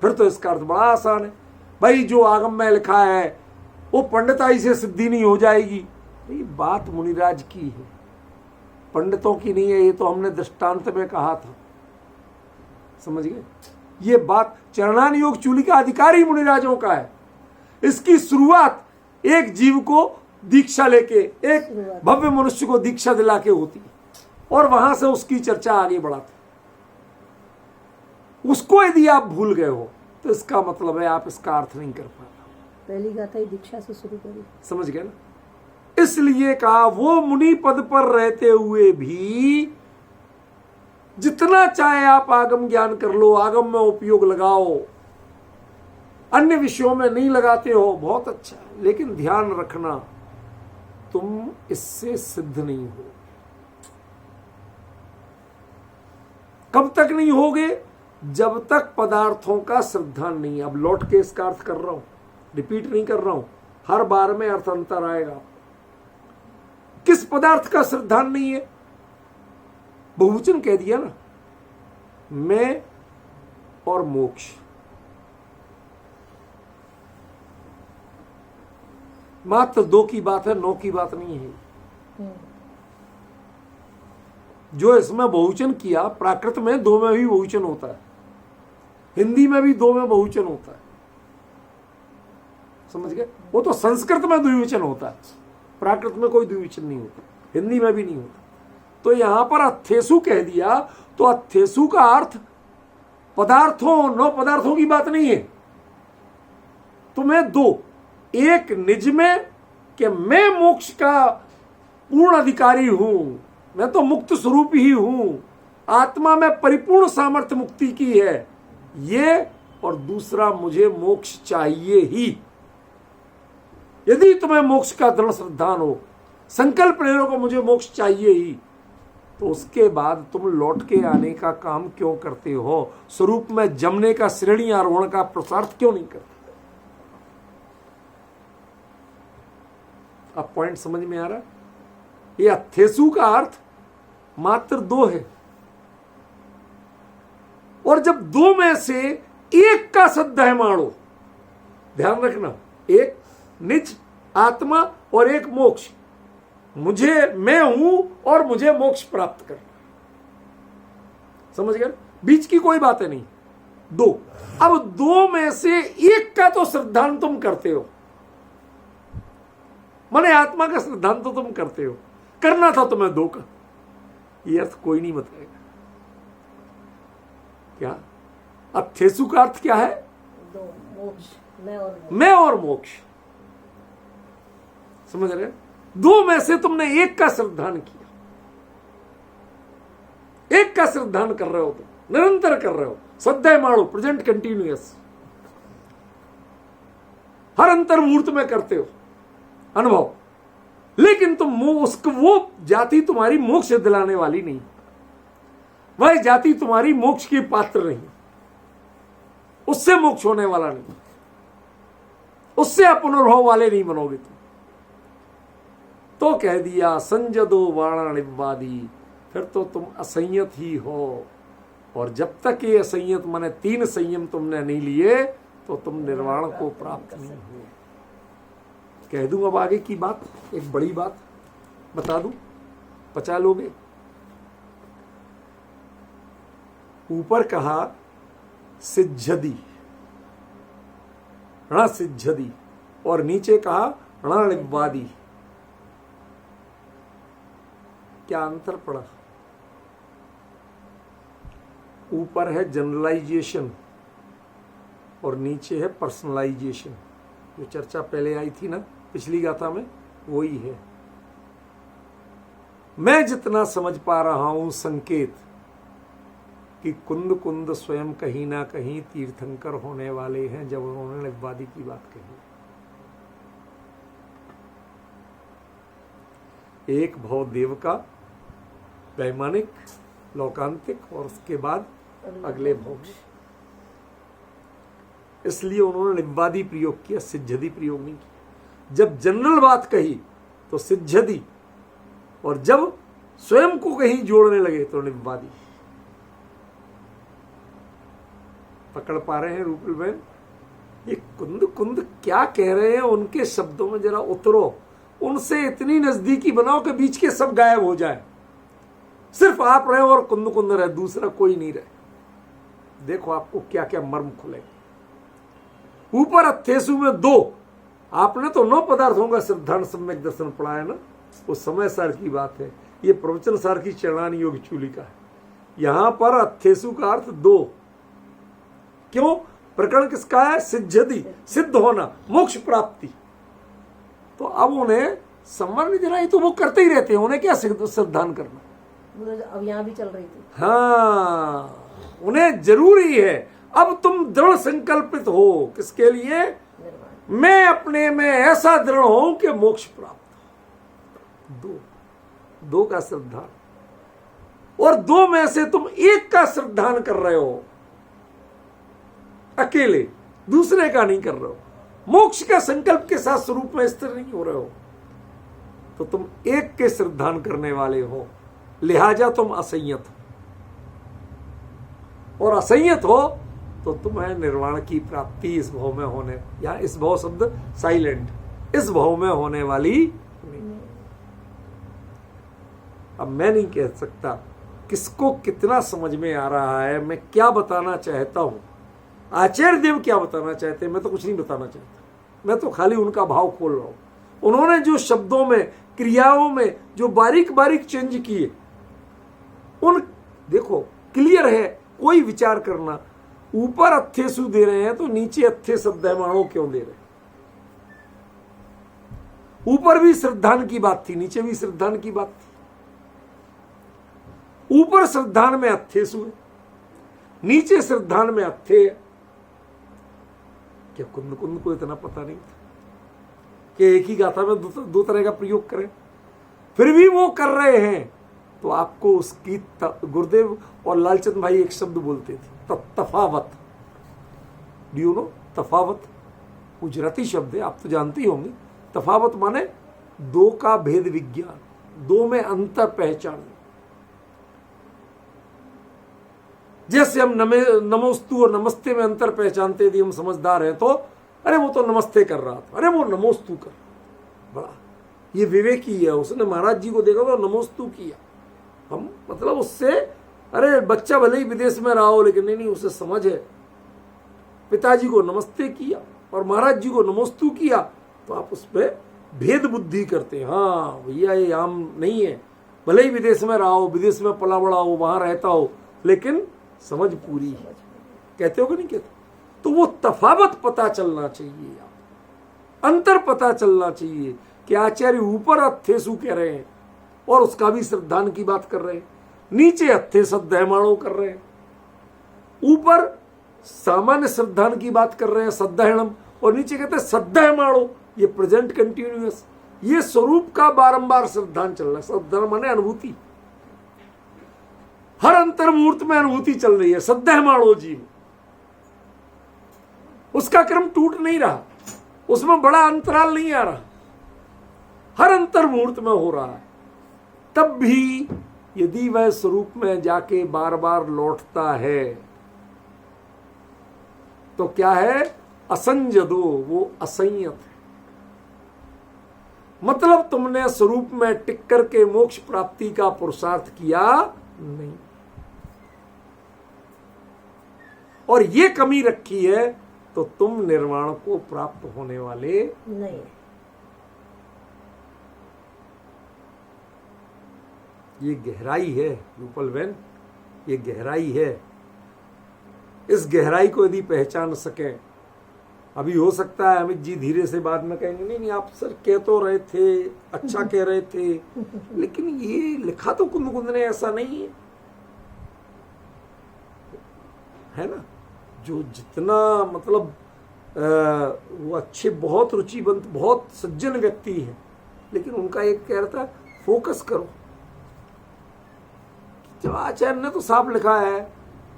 Speaker 1: फिर तो इसका अर्थ बड़ा आसान है, भाई जो आगम में लिखा है वो पंडिताई से सिद्धि नहीं हो जाएगी। ये बात मुनिराज की है, पंडितों की नहीं है। ये तो हमने दृष्टांत में कहा था, समझ गए? ये बात चरणान योग चूलिका अधिकारी मुनिराजों का है। इसकी शुरुआत एक जीव को दीक्षा लेके, एक भव्य मनुष्य को दीक्षा दिला के होती है, और वहां से उसकी चर्चा आगे बढ़ाते। उसको यदि आप भूल गए हो तो इसका मतलब है आप इसका अर्थ नहीं कर पा रहे।
Speaker 2: पहली गाथा ही दीक्षा से शुरू करी,
Speaker 1: समझ गए ना? इसलिए कहा वो मुनि पद पर रहते हुए भी जितना चाहे आप आगम ज्ञान कर लो, आगम में उपयोग लगाओ, अन्य विषयों में नहीं लगाते हो, बहुत अच्छा है, लेकिन ध्यान रखना तुम इससे सिद्ध नहीं हो। कब तक नहीं होगे? जब तक पदार्थों का श्रद्धान नहीं। अब लौट के इसका अर्थ कर रहा हूं, रिपीट नहीं कर रहा हूं, हर बार में अर्थ अंतर आएगा। किस पदार्थ का श्रद्धान नहीं है? बहुवचन कह दिया ना, मैं और मोक्ष। मात्र 2 की बात है, 9 की बात नहीं है। जो इसमें बहुवचन किया, प्राकृत में 2 में भी बहुवचन होता है, हिंदी में भी 2 में बहुवचन होता है, समझ गए? वो तो संस्कृत में द्विवचन होता है, प्राकृत में कोई द्विवचन नहीं होता, हिंदी में भी नहीं होता। तो यहां पर अथेसु कह दिया, तो अथेसु का अर्थ पदार्थों, 9 पदार्थों की बात नहीं है। तुम्हें 2, एक निज में कि मैं मोक्ष का पूर्ण अधिकारी हूं, मैं तो मुक्त स्वरूप ही हूं, आत्मा में परिपूर्ण सामर्थ्य मुक्ति की है ये, और दूसरा मुझे मोक्ष चाहिए ही। यदि तुम्हें मोक्ष का दृढ़ श्रद्धान हो, संकल्प ले लो को मुझे मोक्ष चाहिए ही, तो उसके बाद तुम लौट के आने का काम क्यों करते हो? स्वरूप में जमने का, श्रेणी आरोहण का प्रसार क्यों नहीं करते? अब पॉइंट समझ में आ रहा? ये अथेसु का अर्थ मात्र 2 है, और जब 2 में से एक का सद्दह मानो, ध्यान रखना, एक निज आत्मा और एक मोक्ष, मुझे, मैं हूं और मुझे मोक्ष प्राप्त करना, समझ गए? बीच की कोई बातें नहीं, 2। अब 2 में से एक का तो श्रद्धान तुम करते हो, माने आत्मा का श्रद्धान तो तुम करते हो, करना था तुम्हें 2 का। ये अर्थ कोई नहीं बताएगा। क्या अथेसु का अर्थ क्या है?
Speaker 2: 2 मोक्ष,
Speaker 1: मैं और मोक्ष, समझ रहे? 2 में से तुमने एक का श्रद्धान किया, एक का श्रद्धान कर रहे हो, तुम निरंतर कर रहे हो, सद्दय माणो, प्रेजेंट कंटिन्यूअस, हर अंतर मुहूर्त में करते हो अनुभव, लेकिन तुम वो जाति तुम्हारी मोक्ष दिलाने वाली नहीं, वह जाति तुम्हारी मोक्ष की पात्र नहीं, उससे मोक्ष होने वाला नहीं, उससे अपुनर्भव वाले नहीं बनोगे तुम। तो कह दिया संजदो वाणानिवादी, फिर तो तुम असंयत ही हो, और जब तक ये असंयत माने 3 संयम तुमने नहीं लिए तो तुम निर्वाण को प्राप्त नहीं हुए। कह दूं अब आगे की बात, एक बड़ी बात बता दूं, पचा लोगे? ऊपर कहा सिज्झदी, रण सिज्झदी, और नीचे कहा रणनिवादी। क्या अंतर पड़ा? ऊपर है जनरलाइजेशन और नीचे है पर्सनलाइजेशन। जो चर्चा पहले आई थी ना पिछली गाथा में, वही है। मैं जितना समझ पा रहा हूं संकेत कि कुंद कुंद स्वयं कहीं ना कहीं तीर्थंकर होने वाले हैं जब उन्होंने निव्वादी की बात कही। एक भव देव का, वैमानिक, लोकांतिक, और उसके बाद अगले भव में। इसलिए उन्होंने निव्वादी प्रयोग किया, सिद्धि प्रयोग नहीं किया। जब जनरल बात कही तो सिद्धि, और जब स्वयं को कहीं जोड़ने लगे तो निव्वादी। पकड़ पा रहे हैं रूपल बहन? ये कुंद कुंद क्या कह रहे हैं, उनके शब्दों में जरा उतरो, उनसे इतनी नजदीकी बनाओ कि बीच के सब गायब हो जाए, सिर्फ आप रहे और कुंद कुंद रहे, दूसरा कोई नहीं रहे। देखो आपको क्या क्या मर्म खुलेगा। ऊपर अथेसु में 2, आपने तो 9 पदार्थों का सिद्धांत सम्यक दर्शन पढ़ा है ना, वो समय सार की बात है, ये प्रवचन सार की चरणानी योग चूली का है। यहां पर अथेसु का अर्थ 2। क्यों? प्रकरण किसका है? सिद्धि, सिद्ध होना, मोक्ष प्राप्ति। तो अब उन्हें समझ नहीं दे रहा, तो वो करते ही रहते हैं, उन्हें क्या सिद्धांत करना।
Speaker 2: अब यहाँ भी चल रही थी।
Speaker 1: हाँ, उन्हें जरूरी है। अब तुम दृढ़ संकल्पित हो किसके लिए? मैं अपने में ऐसा दृढ़ हूं कि मोक्ष प्राप्त। 2 का श्रद्धान, और 2 में से तुम एक का श्रद्धान कर रहे हो अकेले, दूसरे का नहीं कर रहे हो। मोक्ष का संकल्प के साथ स्वरूप में स्थिर नहीं हो रहे हो, तो तुम एक के श्रद्धान करने वाले हो, लिहाजा तुम असंयत हो, और असंयत हो तो तुम्हें निर्वाण की प्राप्ति इस भाव में होने, या इस भाव शब्द साइलेंट, इस भाव में होने वाली नहीं। अब मैं नहीं कह सकता किसको कितना समझ में आ रहा है, मैं क्या बताना चाहता हूं, आचार्य देव क्या बताना चाहते हैं, मैं तो कुछ नहीं बताना चाहता, मैं तो खाली उनका भाव खोल रहा हूं। उन्होंने जो शब्दों में, क्रियाओं में जो बारीक बारीक चेंज किए, उन देखो क्लियर है, कोई विचार करना। ऊपर अथेसु दे रहे हैं तो नीचे अथे सद्यमाणो क्यों दे रहे हैं? ऊपर भी श्रद्धान की बात थी, नीचे भी श्रद्धान की बात थी। ऊपर श्रद्धान में अथेसु है, नीचे श्रद्धान में अथे है। क्या कुंद कुंद को इतना पता नहीं था कि एक ही गाथा में 2 तरह का प्रयोग करें? फिर भी वो कर रहे हैं, तो आपको उसकी गुरुदेव और लालचंद भाई एक शब्द बोलते थे, तफावत। डू यू नो तफावत? गुजराती शब्द है, आप तो जानते ही होंगे। तफावत माने 2 का भेद विज्ञान, 2 में अंतर पहचान। जैसे हम नमोस्तु और नमस्ते में अंतर पहचानते थे, हम समझदार हैं तो अरे वो तो नमस्ते कर रहा था, अरे वो नमोस्तु कर, बड़ा ये विवेकी है, उसने महाराज जी को देखा तो नमोस्तु किया। हम मतलब उससे, अरे बच्चा भले ही विदेश में रहा हो लेकिन नहीं, उसे समझ है। पिताजी को नमस्ते किया और महाराज जी को नमोस्तु किया, तो आप उस पर भेद बुद्धि करते हैं। हाँ भैया ये आम नहीं है, भले ही विदेश में रहा हो, विदेश में पला बड़ा हो, वहां रहता हो, लेकिन समझ पूरी है। कहते हो कि नहीं कहते? तो वो तफावत पता चलना चाहिए, अंतर पता चलना चाहिए कि आचार्य ऊपर अथेसु कह रहे हैं और उसका भी श्रद्धान की बात कर रहे हैं, नीचे अथे सद्यमाणो कर रहे हैं। ऊपर सामान्य श्रद्धान की बात कर रहे हैं, सद्यहणम, और नीचे कहते हैं सद्यमाणो, ये प्रेजेंट कंटिन्यूअस, ये स्वरूप का बारंबार श्रद्धान चल रहा है। सद्यहण माने अनुभूति, हर अंतर्मुहूर्त में अनुभूति चल रही है सद्यमाणो जी में। उसका क्रम टूट नहीं रहा, उसमें बड़ा अंतराल नहीं आ रहा, हर अंतर्मुहूर्त में हो रहा है। तब भी यदि वह स्वरूप में जाके बार बार लौटता है तो क्या है? असंजदो, वो असंयत है। मतलब तुमने स्वरूप में टिक करके मोक्ष प्राप्ति का पुरुषार्थ किया नहीं, और ये कमी रखी है तो तुम निर्वाण को प्राप्त होने वाले नहीं। ये गहराई है रूपल बहन, ये गहराई है। इस गहराई को यदि पहचान सकें, अभी हो सकता है अमित जी धीरे से बाद में कहेंगे नहीं नहीं आप सर कह तो रहे थे, अच्छा कह रहे थे, लेकिन ये लिखा तो कुंद ने ऐसा नहीं है ना। जो जितना मतलब वो अच्छे बहुत रुचिवंत बहुत सज्जन व्यक्ति हैं, लेकिन उनका एक कह रहा था फोकस करो। जब आचार्य ने तो साफ लिखा है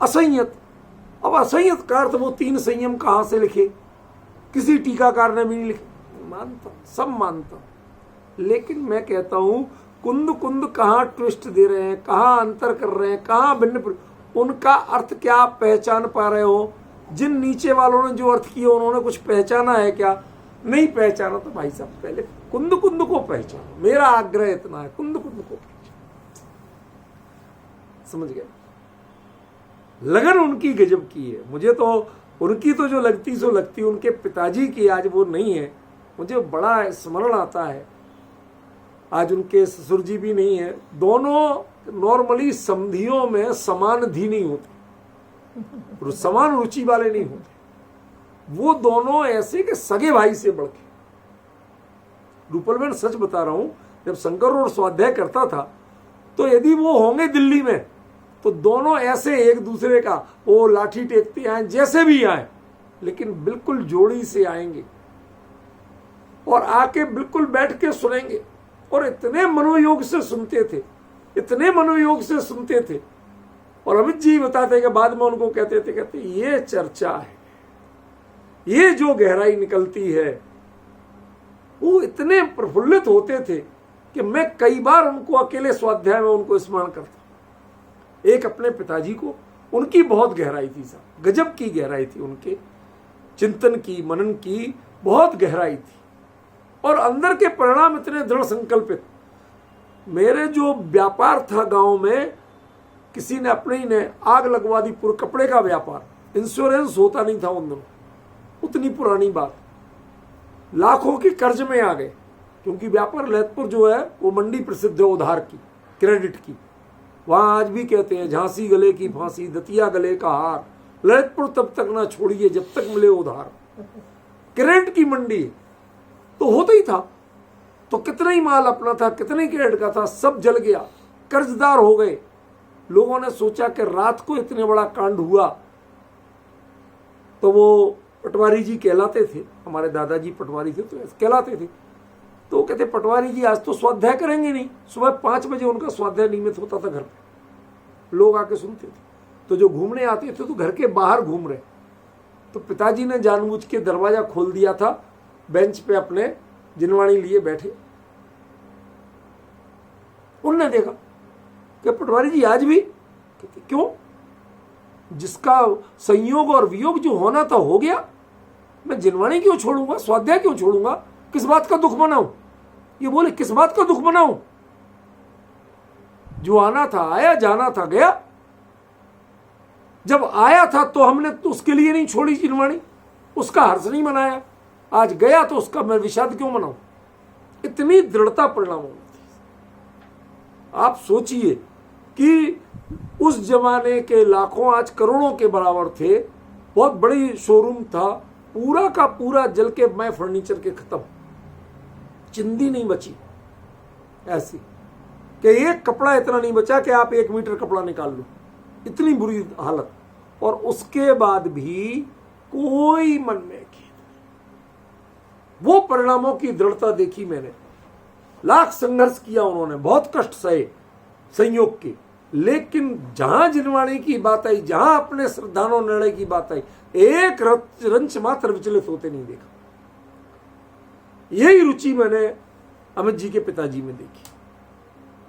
Speaker 1: असंयत, अब असंयत का अर्थ वो 3 संयम कहां से लिखे, किसी टीकाकार ने भी नहीं लिखे, मानता सब मानता, लेकिन मैं कहता हूं कुंद कहां ट्विस्ट दे रहे हैं, कहां अंतर कर रहे हैं, कहां भिन्न, उनका अर्थ क्या आप पहचान पा रहे हो। जिन नीचे वालों ने जो अर्थ किया उन्होंने कुछ पहचाना है क्या, नहीं पहचाना, तो भाई साहब पहले कुंद को पहचानो। मेरा आग्रह इतना है, कुंद को पहचानो। समझ गए, लगन उनकी गजब की है। मुझे तो उनकी तो जो लगती सो लगती, उनके पिताजी की आज वो नहीं है, मुझे बड़ा स्मरण आता है। आज उनके ससुर जी भी नहीं है। दोनों नॉर्मली समधियों में समान धी नहीं होते, समान रुचि वाले नहीं होते। वो दोनों ऐसे के सगे भाई से बढ़ के। रूपल में सच बता रहा हूं, जब शंकर रोड स्वाध्याय करता था तो यदि वो होंगे दिल्ली में तो दोनों ऐसे एक दूसरे का वो लाठी टेकते आए, जैसे भी आए, लेकिन बिल्कुल जोड़ी से आएंगे और आके बिल्कुल बैठ के सुनेंगे। और इतने मनोयोग से सुनते थे, इतने मनोयोग से सुनते थे। और अमित जी बताते कि बाद में उनको कहते ये चर्चा है, ये जो गहराई निकलती है। वो इतने प्रफुल्लित होते थे कि मैं कई बार उनको अकेले स्वाध्याय में उनको स्मरण करता। एक अपने पिताजी को, उनकी बहुत गहराई थी साहब, गजब की गहराई थी, उनके चिंतन की मनन की बहुत गहराई थी और अंदर के परिणाम इतने दृढ़ संकल्पित। मेरे जो व्यापार था गांव में, किसी ने अपने ही ने आग लगवा दी, पूरे कपड़े का व्यापार, इंश्योरेंस होता नहीं था उन दिनों, उतनी पुरानी बात, लाखों के कर्ज में आ गए। क्योंकि व्यापार ललितपुर जो है वो मंडी प्रसिद्ध है उधार की, क्रेडिट की। वहां आज भी कहते हैं झांसी गले की फांसी, दतिया गले का हार, ललितपुर तब तक ना छोड़िए जब तक मिले उधार। क्रेडिट की मंडी तो होता ही था, तो कितना ही माल अपना था, कितने क्रेडिट का था, सब जल गया, कर्जदार हो गए। लोगों ने सोचा कि रात को इतने बड़ा कांड हुआ। तो वो पटवारी जी कहलाते थे, हमारे दादाजी पटवारी थे तो कहलाते थे। तो कहते पटवारी जी आज तो स्वाध्याय करेंगे नहीं। सुबह 5 बजे उनका स्वाध्याय नियमित होता था घर पे, लोग आके सुनते थे। तो जो घूमने आते थे तो घर के बाहर घूम रहे, तो पिताजी ने जानबूझ के दरवाजा खोल दिया था, बेंच पे अपने जिनवाणी लिए बैठे। उनने देखा कि पटवारी जी आज भी, कहते क्यों, जिसका संयोग और वियोग जो होना था हो गया, मैं जिनवाणी क्यों छोड़ूंगा, स्वाध्याय क्यों छोड़ूंगा, किस बात का दुख मनाऊं। ये बोले किस बात का दुख मनाऊं, जो आना था आया, जाना था गया। जब आया था तो हमने तो उसके लिए नहीं छोड़ी जिनवाणी, उसका हर्ष नहीं मनाया। आज गया तो उसका मैं विषाद क्यों मनाऊं। इतनी दृढ़ता परिणाम होती। आप सोचिए कि उस जमाने के लाखों आज करोड़ों के बराबर थे, बहुत बड़ी शोरूम था, पूरा का पूरा जल के मैं फर्नीचर के खत्म, चिंदी नहीं बची। ऐसी कि एक कपड़ा इतना नहीं बचा कि आप 1 मीटर कपड़ा निकाल लो, इतनी बुरी हालत। और उसके बाद भी कोई मन में खेद, वो परिणामों की दृढ़ता देखी मैंने। लाख संघर्ष किया उन्होंने, बहुत कष्ट सहे संयोग के, लेकिन जहां जिनवाणी की बात आई, जहां अपने श्रद्धानो निर्णय की बात आई, एक रंच मात्र विचलित होते नहीं देखा। यही रुचि मैंने अमित जी के पिताजी में देखी।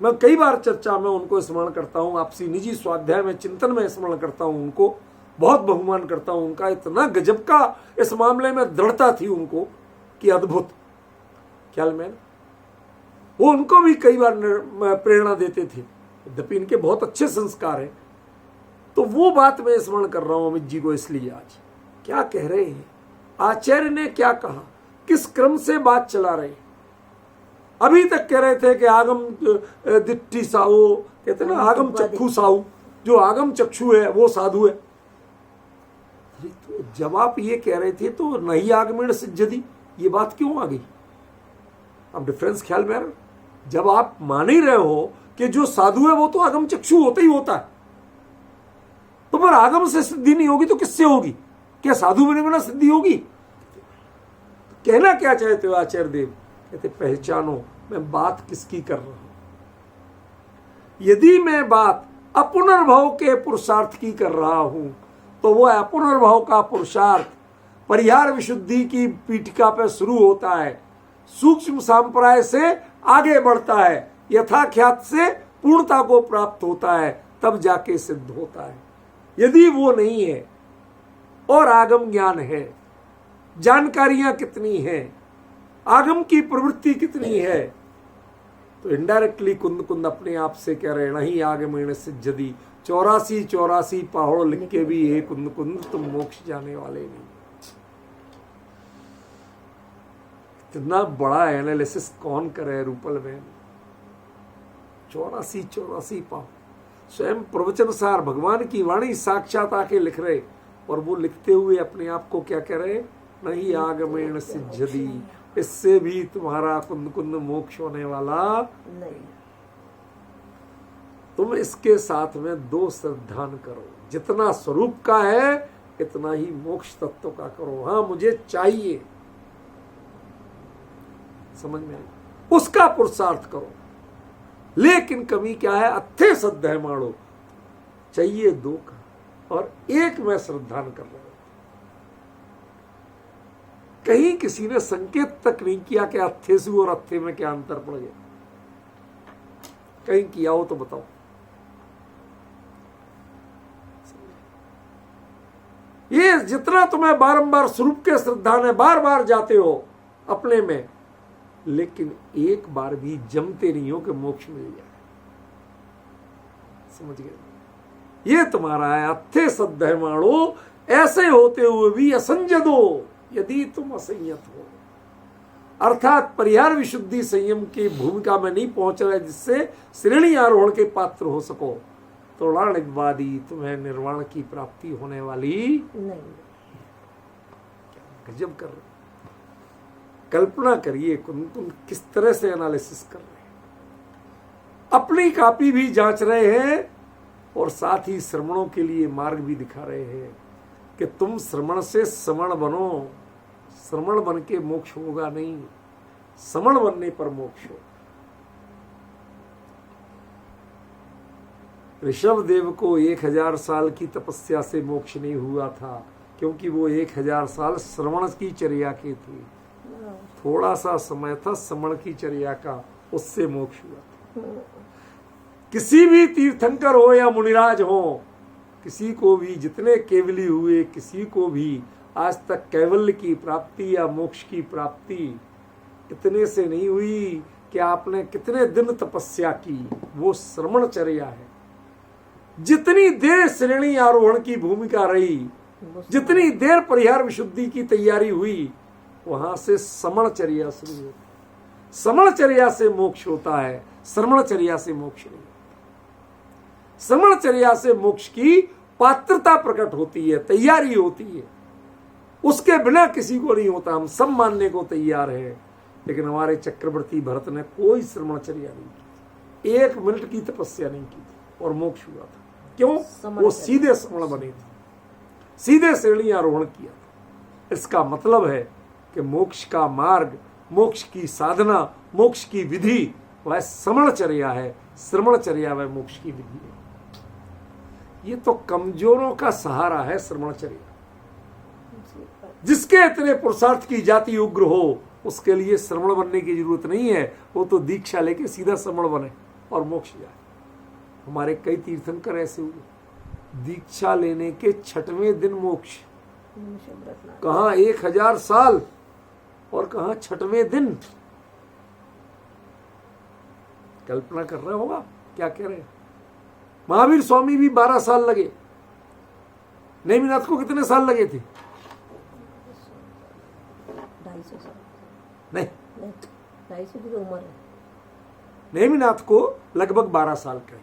Speaker 1: मैं कई बार चर्चा में उनको स्मरण करता हूं, आपसी निजी स्वाध्याय में चिंतन में स्मरण करता हूं, उनको बहुत बहुमान करता हूं। उनका इतना गजब का इस मामले में दृढ़ता थी उनको कि अद्भुत। ख्याल में वो उनको भी कई बार प्रेरणा देते थे, यद्यपि इनके बहुत अच्छे संस्कार हैं। तो वो बात मैं स्मरण कर रहा हूं अमित जी को, इसलिए आज क्या कह रहे हैं, आचार्य ने क्या कहा, किस क्रम से बात चला रहे हैं। अभी तक कह रहे थे कि आगम दिट्टी साहू, कहते ना आगम चक्षु साहू, जो आगम चक्षु है वो साधु है। तो जब आप ये कह रहे थे तो नहीं आगमेण सिद्धि, ये बात क्यों आ गई? अब डिफरेंस ख्याल में आ रहा है? जब आप मान ही रहे हो कि जो साधु है वो तो आगम चक्षु होता ही होता है, तो पर आगम से सिद्धि नहीं होगी तो किससे होगी? क्या साधु बने बिना सिद्धि होगी? कहना क्या चाहते हो आचार्य देव? कहते पहचानो मैं बात किसकी कर रहा हूं। यदि मैं बात अपुनर्भव के पुरुषार्थ की कर रहा हूं तो वह अपुनर्भव का पुरुषार्थ परिहार विशुद्धि की पीठिका पर शुरू होता है, सूक्ष्म संप्राय से आगे बढ़ता है, यथाख्यात से पूर्णता को प्राप्त होता है, तब जाके सिद्ध होता है। यदि वो नहीं है और आगम ज्ञान है, जानकारियां कितनी हैं, आगम की प्रवृत्ति कितनी है, तो इनडायरेक्टली कुंद कुंद अपने आप से कह रहे नहीं आगमेण सिद्धि। 84 पहाड़ लिख के भी हे कुंद कुंद तुम मोक्ष जाने वाले नहीं। इतना बड़ा एनालिसिस कौन करे रूपल में? 84 पहाड़ स्वयं प्रवचन सार भगवान की वाणी साक्षात आके लिख रहे, और वो लिखते हुए अपने आप को क्या कह रहे? नहीं आगमेण सिद्धि, इससे भी तुम्हारा कुंद कुंद मोक्ष होने वाला
Speaker 2: नहीं।
Speaker 1: तुम इसके साथ में 2 श्रद्धान करो, जितना स्वरूप का है इतना ही मोक्ष तत्व का करो। हाँ मुझे चाहिए, समझ में आई? उसका पुरुषार्थ करो, लेकिन कमी क्या है? अत्थे श्रद्धा मानो, चाहिए 2 का और 1 में श्रद्धान कर रहा हूं। कहीं किसी ने संकेत तक नहीं किया कि अत्थेसु और अत्थे में क्या अंतर पड़ गया? कहीं किया हो तो बताओ। ये जितना तुम्हें बारंबार स्वरूप के श्रद्धा में बार बार जाते हो अपने में, लेकिन एक बार भी जमते नहीं हो कि मोक्ष मिल जाए। समझ गए? ये तुम्हारा है अत्थे श्रद्धा माणो, ऐसे होते हुए भी असंजदो यदि तुम असंयत हो, अर्थात परिहार विशुद्धि संयम की भूमिका में नहीं पहुंच रहे जिससे श्रेणी आरोहण के पात्र हो सको, तो रणवादी तुम्हें निर्वाण की प्राप्ति होने वाली
Speaker 2: नहीं।
Speaker 1: गजब कर रहे। कल्पना करिए कुंद किस तरह से एनालिसिस कर रहे हैं, अपनी कॉपी भी जांच रहे हैं और साथ ही श्रमणों के लिए मार्ग भी दिखा रहे हैं कि तुम श्रमण से समण बनो। श्रमण बन के मोक्ष होगा नहीं, समण बनने पर मोक्ष हो। ऋषभ देव को 1000 साल की तपस्या से मोक्ष नहीं हुआ था, क्योंकि वो 1000 साल श्रवण की चर्या के थे। थोड़ा सा समय था श्रवण की चर्या का, उससे मोक्ष हुआ। किसी भी तीर्थंकर हो या मुनिराज हो, किसी को भी जितने केवली हुए, किसी को भी आज तक कैवल्य की प्राप्ति या मोक्ष की प्राप्ति इतने से नहीं हुई कि आपने कितने दिन तपस्या की, वो श्रवणचर्या है। जितनी देर श्रेणी आरोहण की भूमिका रही, जितनी देर परिहार विशुद्धि की तैयारी हुई, वहां से समणचर्या शुरू होती। समणचर्या से मोक्ष होता है, श्रवणचर्या से मोक्ष नहीं। समणचर्या से मोक्ष की पात्रता प्रकट होती है, तैयारी होती है, उसके बिना किसी को नहीं होता। हम सब मानने को तैयार हैं, लेकिन हमारे चक्रवर्ती भरत ने कोई श्रवणचर्या नहीं की, 1 मिनट की तपस्या नहीं की थी और मोक्ष हुआ था। क्यों? वो सीधे श्रवण बने थे, सीधे श्रेणी आरोहण किया था। इसका मतलब है कि मोक्ष का मार्ग, मोक्ष की साधना, मोक्ष की विधि वह श्रवणचर्या है, श्रवणचर्या वह मोक्ष की विधि है। ये तो कमजोरों का सहारा है श्रवणचर्या। जिसके इतने पुरुषार्थ की जाति उग्र हो, उसके लिए श्रवण बनने की जरूरत नहीं है, वो तो दीक्षा लेके सीधा श्रवण बने और मोक्ष जाए। हमारे कई तीर्थंकर ऐसे हुए, दीक्षा लेने के 6वें दिन मोक्ष, कहाँ 1000 साल और कहाँ 6वें दिन। कल्पना कर रहे होगा क्या कह रहे हैं। महावीर स्वामी भी 12 साल लगे, नेमिनाथ को कितने साल लगे थे?
Speaker 2: 250 साल
Speaker 1: नहीं,
Speaker 2: 250 की तो उम्र है।
Speaker 1: नेमिनाथ को लगभग 12 साल का है,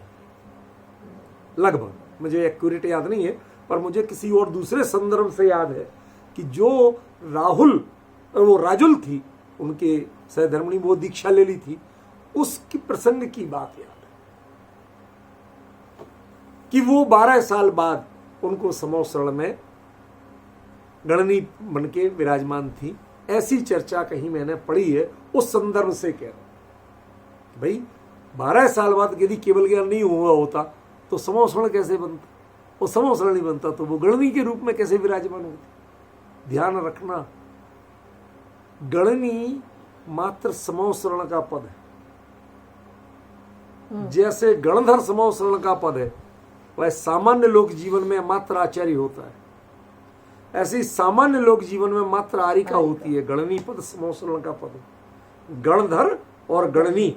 Speaker 1: लगभग, मुझे एक्यूरेट याद नहीं है, पर मुझे किसी और दूसरे संदर्भ से याद है कि जो राहुल, वो राजुल थी, उनके सहधर्मिणी, वो दीक्षा ले ली थी, उसकी प्रसंग की बात याद है कि वो 12 साल बाद उनको समौसरण में गणनी बन के विराजमान थी। ऐसी चर्चा कहीं मैंने पढ़ी है, उस संदर्भ से कह रहा हूं। भाई 12 साल बाद यदि केवल ज्ञान नहीं हुआ होता तो समौसरण कैसे बनता, वो समौसरण नहीं बनता तो वो गणनी के रूप में कैसे विराजमान होती। ध्यान रखना, गणनी मात्र समौसरण का पद है। जैसे गणधर समौसरण का पद है, वह सामान्य लोक जीवन में मात्र आचार्य होता है, ऐसे ही सामान्य लोक जीवन में मात्र आरिका होती है। गणनी पद समौसरण का पद है। गणधर और गणनी,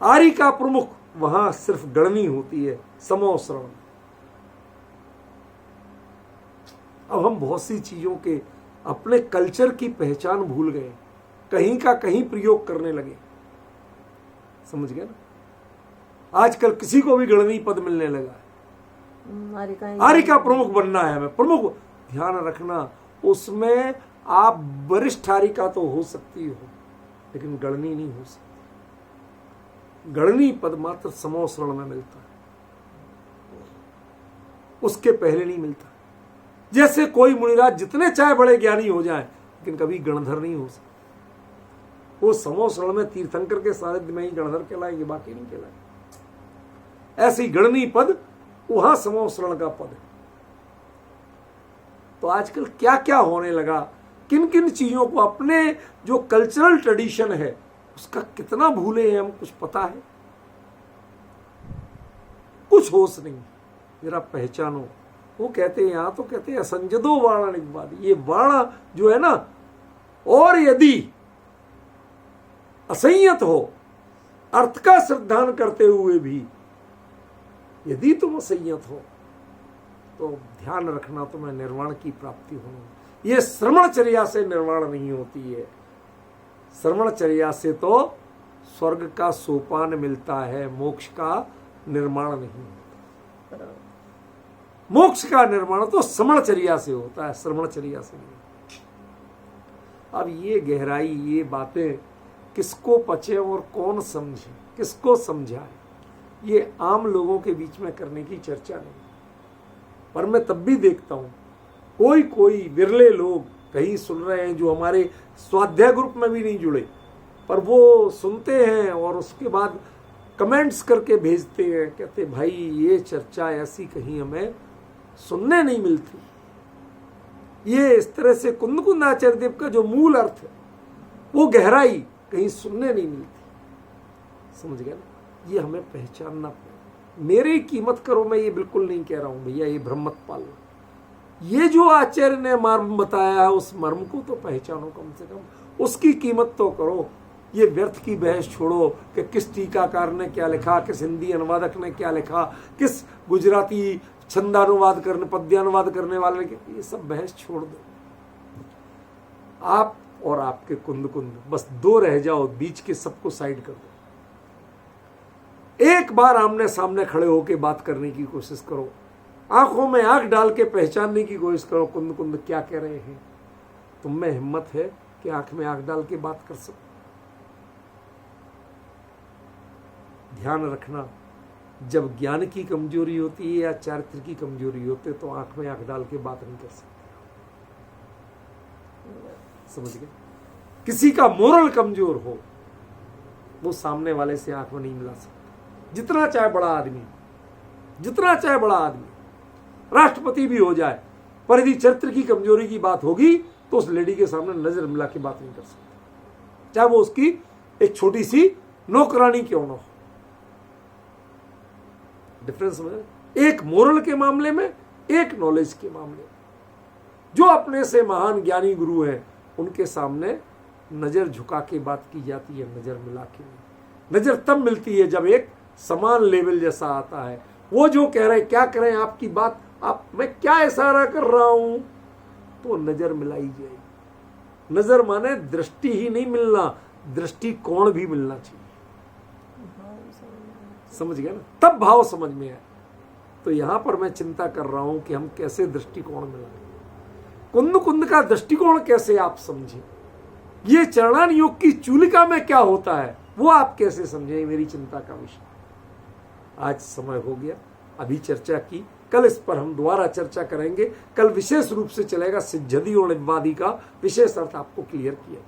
Speaker 1: आरिका प्रमुख, वहां सिर्फ गणनी होती है समौसरण। अब हम बहुत सी चीजों के अपने कल्चर की पहचान भूल गए, कहीं का कहीं प्रयोग करने लगे, समझ गए ना। आजकल किसी को भी गणनी पद मिलने लगा है, आरिका प्रमुख बनना है हमें, प्रमुख। ध्यान रखना, उसमें आप वरिष्ठ आरिका तो हो सकती हो, लेकिन गणनी नहीं हो सकती। गणनी पद मात्र समौसरण में मिलता है, उसके पहले नहीं मिलता। जैसे कोई मुनिराज जितने चाहे बड़े ज्ञानी हो जाए, लेकिन कभी गणधर नहीं हो सकते। वो समौसरण में तीर्थंकर के सानिध्य में ही गणधर कहलाएंगे, बाकी नहीं कहलाएंगे। ऐसी गणनी पद वहां समौसरण का पद है। तो आजकल क्या क्या होने लगा, किन किन चीजों को, अपने जो कल्चरल ट्रेडिशन है उसका कितना भूले हैं हम, कुछ पता है? कुछ होश नहीं, जरा पहचानो। वो कहते हैं, यहां तो कहते हैं असंजदो वाणा निवाद, ये वाणा जो है ना, और यदि असंयत हो, अर्थ का श्रद्धान करते हुए भी यदि तुम असंयत हो, तो ध्यान रखना तुम्हें निर्वाण की प्राप्ति होगी। ये श्रवणचर्या से निर्वाण नहीं होती है। श्रवणचर्या से तो स्वर्ग का सोपान मिलता है, मोक्ष का निर्माण नहीं होता। मोक्ष का निर्माण तो श्रवणचर्या से होता है, श्रवणचर्या से नहीं। अब ये गहराई, ये बातें किसको पचे और कौन समझे, किसको समझाए, ये आम लोगों के बीच में करने की चर्चा नहीं। पर मैं तब भी देखता हूं, कोई कोई विरले लोग कहीं सुन रहे हैं जो हमारे स्वाध्याय ग्रुप में भी नहीं जुड़े, पर वो सुनते हैं और उसके बाद कमेंट्स करके भेजते हैं, कहते भाई ये चर्चा ऐसी कहीं हमें सुनने नहीं मिलती। ये इस तरह से कुंद कुंद आचार्य देव का जो मूल अर्थ है, वो गहराई कहीं सुनने नहीं मिलती। समझ गए ना? ये हमें पहचानना पड़ेगा। मेरी कीमत करो, मैं ये बिल्कुल नहीं कह रहा हूं भैया ये भ्रम मत पालो। ये जो आचार्य ने मर्म बताया है, उस मर्म को तो पहचानो, कम से कम उसकी कीमत तो करो। ये व्यर्थ की बहस छोड़ो कि किस टीकाकार ने क्या लिखा, किस हिंदी अनुवादक ने क्या लिखा, किस गुजराती छंदानुवाद करने, पद्यानुवाद करने वाले ने, ये सब बहस छोड़ दो। आप और आपके कुंद कुंद बस दो रह जाओ, बीच के सबको साइड कर दो। एक बार आमने सामने खड़े होकर बात करने की कोशिश करो, आंखों में आंख डाल के पहचानने की कोशिश करो कुंद कुंद क्या कह रहे हैं। तुम में हिम्मत है कि आंख में आंख डाल के बात कर सको? ध्यान रखना, जब ज्ञान की कमजोरी होती है या चारित्र की कमजोरी होती है तो आंख में आंख डाल के बात नहीं कर सकते। समझ गए? किसी का मोरल कमजोर हो, वो सामने वाले से आंख में नहीं मिला सकता, जितना चाहे बड़ा आदमी, जितना चाहे बड़ा आदमी, राष्ट्रपति भी हो जाए, पर यदि चरित्र की कमजोरी की बात होगी तो उस लेडी के सामने नजर मिला के बात नहीं कर सकता, चाहे वो उसकी एक छोटी सी नौकरानी क्यों ना हो। डिफरेंस में एक मोरल के मामले में, एक नॉलेज के मामले में। जो अपने से महान ज्ञानी गुरु हैं उनके सामने नजर झुका के बात की जाती है, नजर मिला के नहीं। नजर तब मिलती है जब एक समान लेवल जैसा आता है। वो जो कह रहे हैं, क्या करें आपकी बात, आप मैं क्या इशारा कर रहा हूं, तो नजर मिलाई जाएगी। नजर माने दृष्टि ही नहीं मिलना, दृष्टिकोण भी मिलना चाहिए।
Speaker 2: भाव समझ
Speaker 1: समझ गया ना, तब भाव समझ में आए। तो यहां पर मैं चिंता कर रहा हूं कि हम कैसे दृष्टिकोण मिलाएं, कुंद कुंद का दृष्टिकोण कैसे आप समझें, ये चरणान योग की चूलिका में क्या होता है वो आप कैसे समझें, मेरी चिंता का विषय। आज समय हो गया, अभी चर्चा की, कल इस पर हम दोबारा चर्चा करेंगे। कल विशेष रूप से चलेगा सिद्धि और निवादी का विशेष अर्थ आपको क्लियर किया।